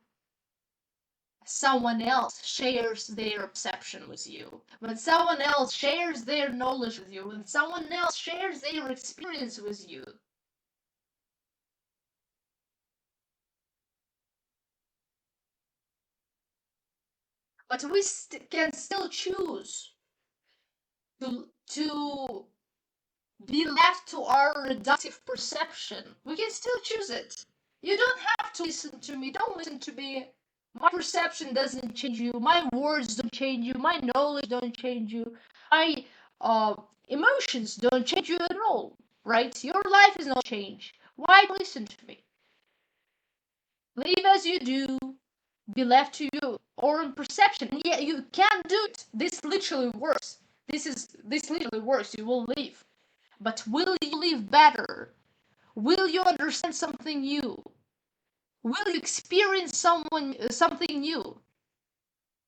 A: someone else shares their perception with you, when someone else shares their knowledge with you, when someone else shares their experience with you. But we can still choose to be left to our reductive perception. We can still choose it. You don't have to listen to me. Don't listen to me. My perception doesn't change you. My words don't change you. My knowledge don't change you. My uh, emotions don't change you at all. Right? Your life is not changed. Why listen to me? Live as you do. Be left to your own perception. And yeah, you can't do it. This literally works. This literally works. You will live. But will you live better? Will you understand something new? Will you experience something new?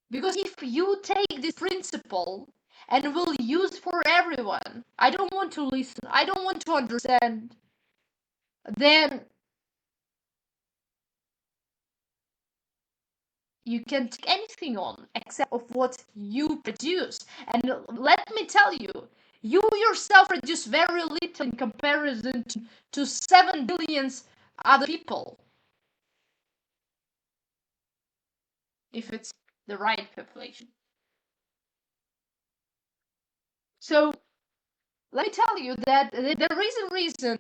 A: Because if you take this principle and will use for everyone, I don't want to listen, I don't want to understand, then you can take anything on except of what you produce. And let me tell you, you yourself produce very little in comparison to 7 billion other people, if it's the right population. So let me tell you that there is a reason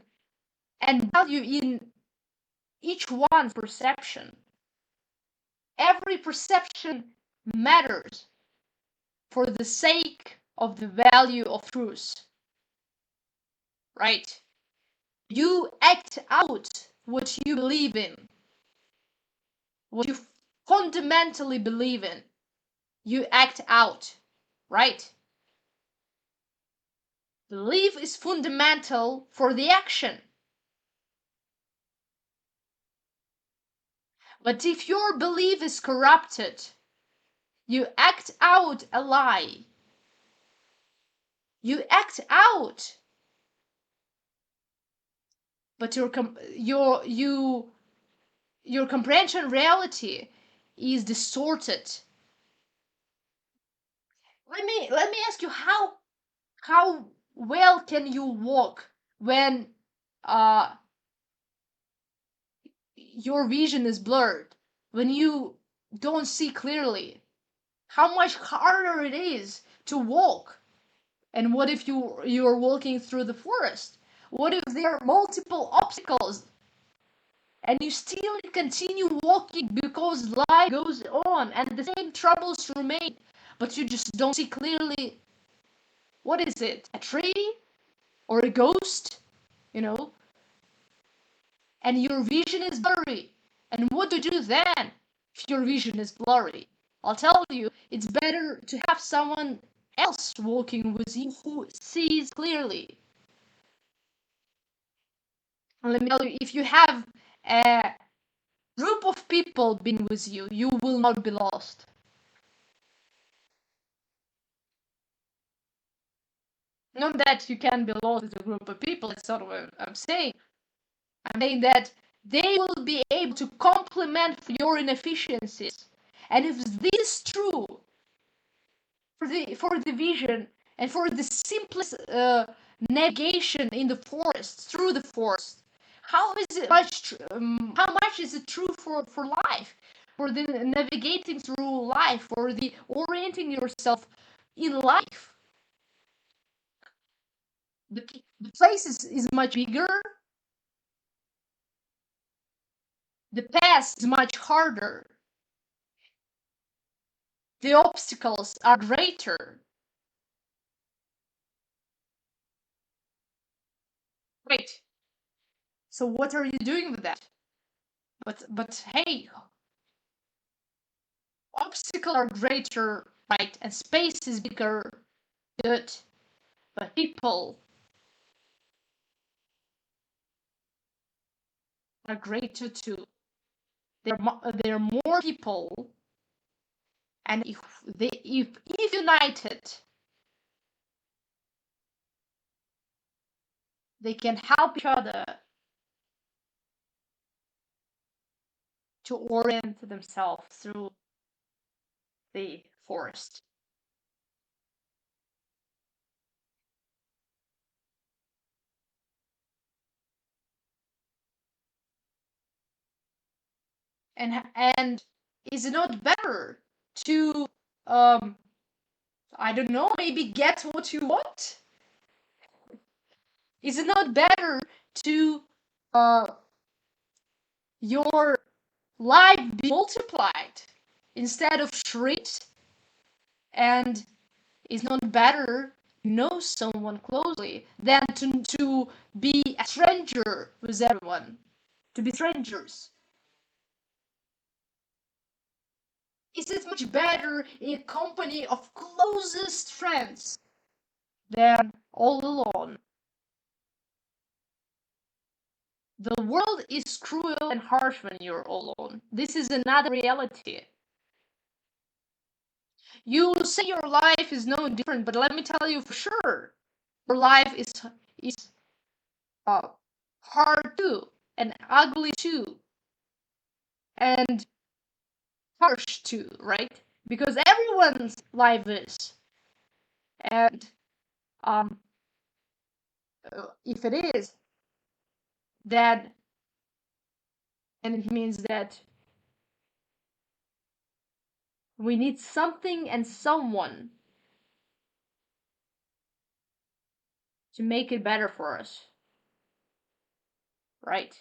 A: and value in each one's perception. Every perception matters for the sake of the value of truth, right? You act out what you believe in, what you fundamentally believe in. You act out, right? Belief is fundamental for the action. But if your belief is corrupted, you act out a lie. You act out, but your comprehension of reality is distorted. Let me ask you, how well can you walk when uh your vision is blurred, when you don't see clearly? How much harder it is to walk. And what if you're walking through the forest? What if there are multiple obstacles and you still continue walking because life goes on and the same troubles remain, but you just don't see clearly? What is it? A tree or a ghost? You know? And your vision is blurry. And what do you do then if your vision is blurry? I'll tell you, it's better to have someone else walking with you who sees clearly. And let me tell you, if you have a group of people being with you, you will not be lost. Not that you can be lost with a group of people, that's not what I'm saying. I'm saying that they will be able to complement your inefficiencies. And if this is true for the vision and for the simplest navigation in the forest, through the forest, how much is it true for life, for the navigating through life, for the orienting yourself in life? The, the place is much bigger, the path is much harder, the obstacles are greater. Great. So what are you doing with that? But hey, obstacles are greater, right? And space is bigger, good. But people are greater too. There are more people, and if united, they can help each other to orient themselves through the forest. And is it not better to I don't know, maybe get what you want? Is it not better to your life be multiplied instead of shrinked? And is not better to know someone closely than to be a stranger with everyone, to be strangers? Is it much better in a company of closest friends than all alone? The world is cruel and harsh when you're alone. This is another reality. You say your life is no different, but let me tell you for sure, your life is hard too, and ugly too, and harsh too, right? Because everyone's life is, and um, if it is, then and it means that we need something and someone to make it better for us, right?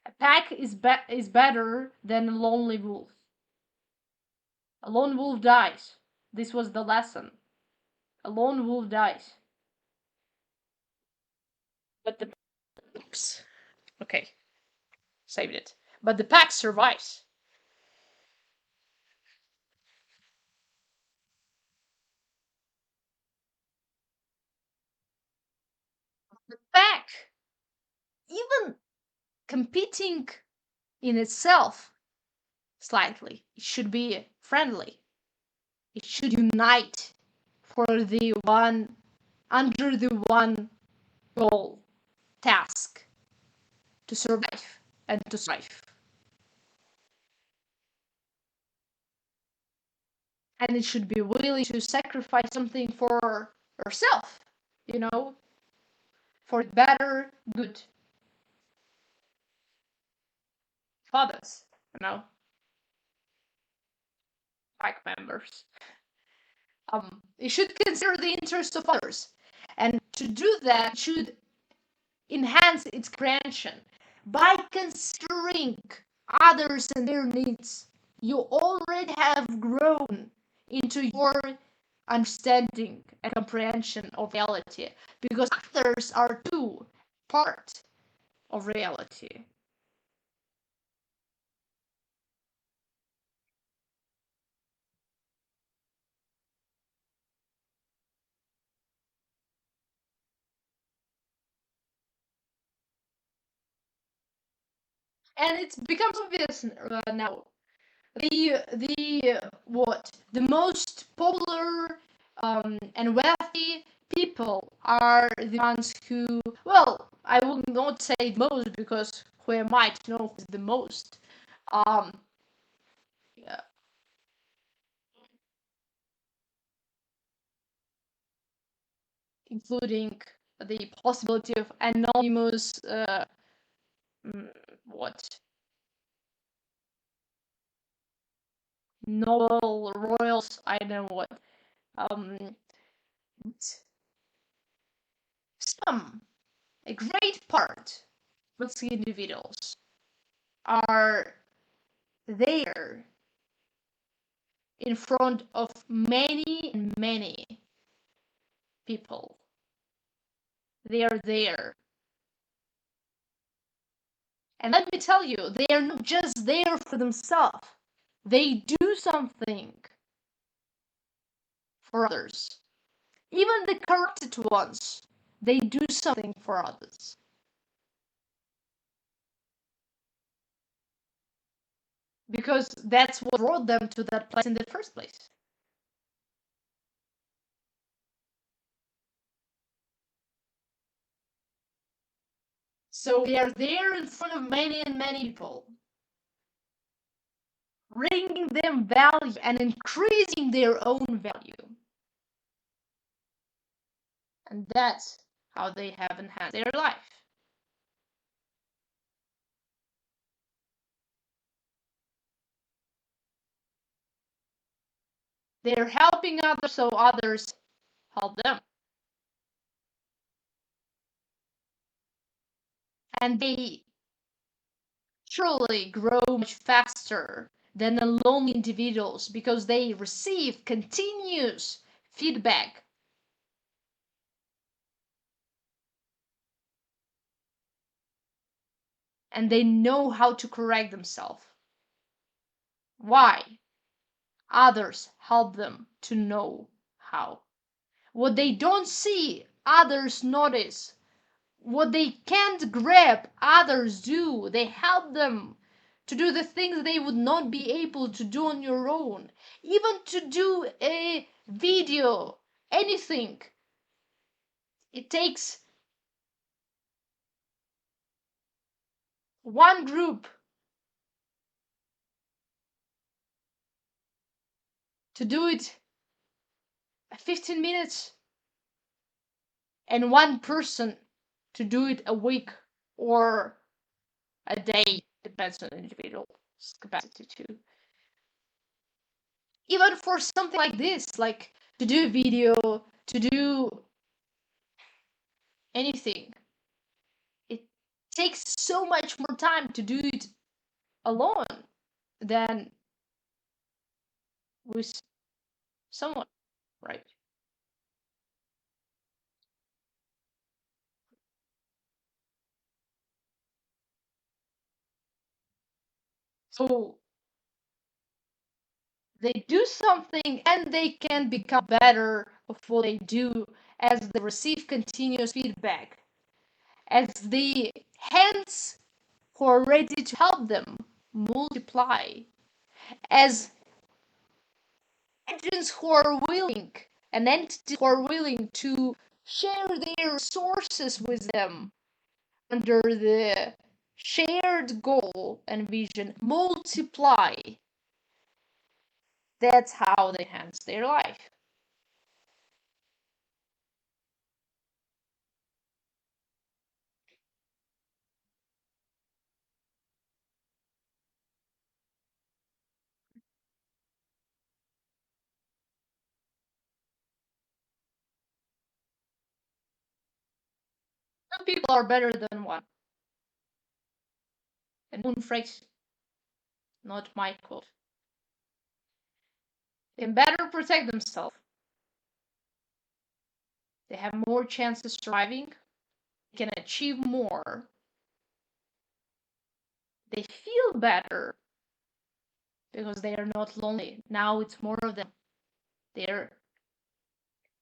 A: A pack is better than a lonely wolf. A lone wolf dies. This was the lesson. A lone wolf dies. But the oops. Okay, saved it. But the pack survives. The pack, even competing in itself slightly, it should be friendly. It should unite for the one under the one goal, task, to survive and to strive. And it should be willing to sacrifice something for yourself, you know, for better good of others, you know, pack members. It should consider the interests of others, and to do that should enhance its comprehension by considering others and their needs. You already have grown into your understanding and comprehension of reality, because others are too part of reality. And it becomes obvious now. The most popular and wealthy people are the ones who, well, I will not say most, because who am I to know who's the most, um yeah, including the possibility of anonymous mm, what noble royals, I don't know what, um some, a great part of the individuals are there in front of many and many people. They are there. And let me tell you, they are not just there for themselves. They do something for others. Even the corrupted ones, they do something for others. Because that's what brought them to that place in the first place. So they are there in front of many and many people, bringing them value and increasing their own value. And that's how they have enhanced their life. They're helping others so others help them. And they truly grow much faster than the lonely individuals because they receive continuous feedback. And they know how to correct themselves. Why? Others help them to know how. What they don't see, others notice. What they can't grab, others do. They help them to do the things they would not be able to do on your own. Even to do a video, anything. It takes one group to do it 15 minutes and one person to do it a week or a day. Depends on the individual's capacity too. Even for something like this, like to do a video, to do anything, it takes so much more time to do it alone than with someone, right? So they do something and they can become better of what they do as they receive continuous feedback, as the hands who are ready to help them multiply, as agents who are willing and entities who are willing to share their resources with them under the shared goal and vision multiply. That's how they enhance their life. Some people are better than one. And one phrase, not my quote. They can better protect themselves. They have more chances of surviving. They can achieve more. They feel better because they are not lonely. Now it's more of them. Their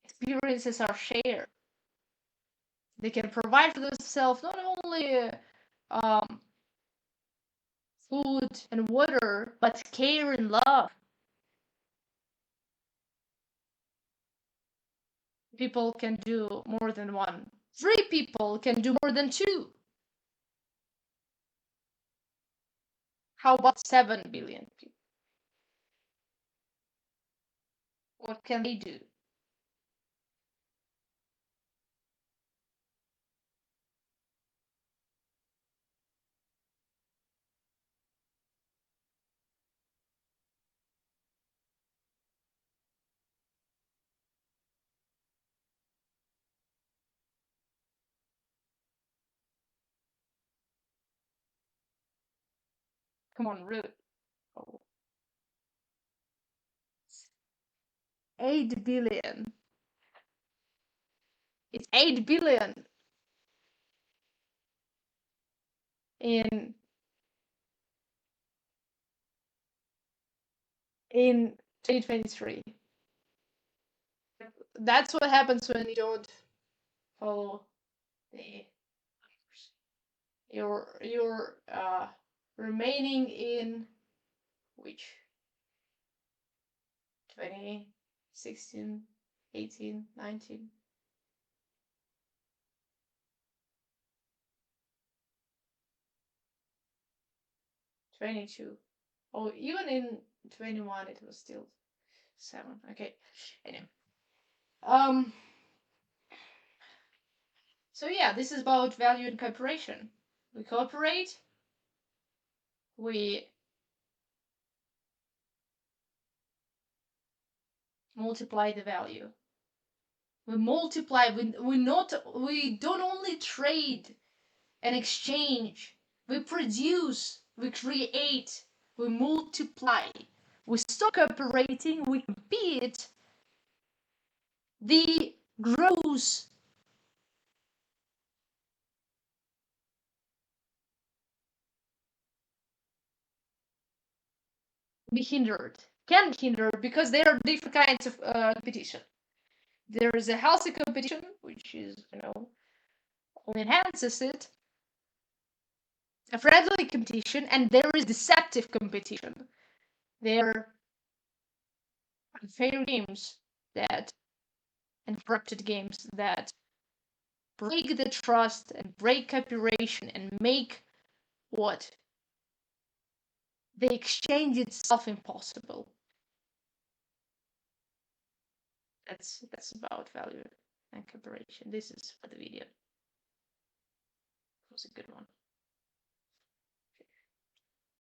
A: experiences are shared. They can provide for themselves not only um, food and water, but care and love. People can do more than one. 3 people can do more than 2. How about 7 billion people? What can they do? Come on, Ruth. Oh. 8 billion. It's 8 billion in 2023. That's what happens when you don't follow the you're remaining in which 2016, 18, 19. 22. Oh, even in 21 it was still 7. Okay. Anyway. So yeah, this is about value and cooperation. We cooperate, we multiply the value. We multiply, we don't only trade and exchange, we produce, we create, we multiply. We stop cooperating, we compete, the growth be hindered, can be hindered, because there are different kinds of competition. There is a healthy competition, which is, only enhances it, a friendly competition, and there is deceptive competition. There are unfair games that and corrupted games that break the trust and break cooperation and make what the exchange itself impossible. That's about value and cooperation. This is for the video. It was a good one.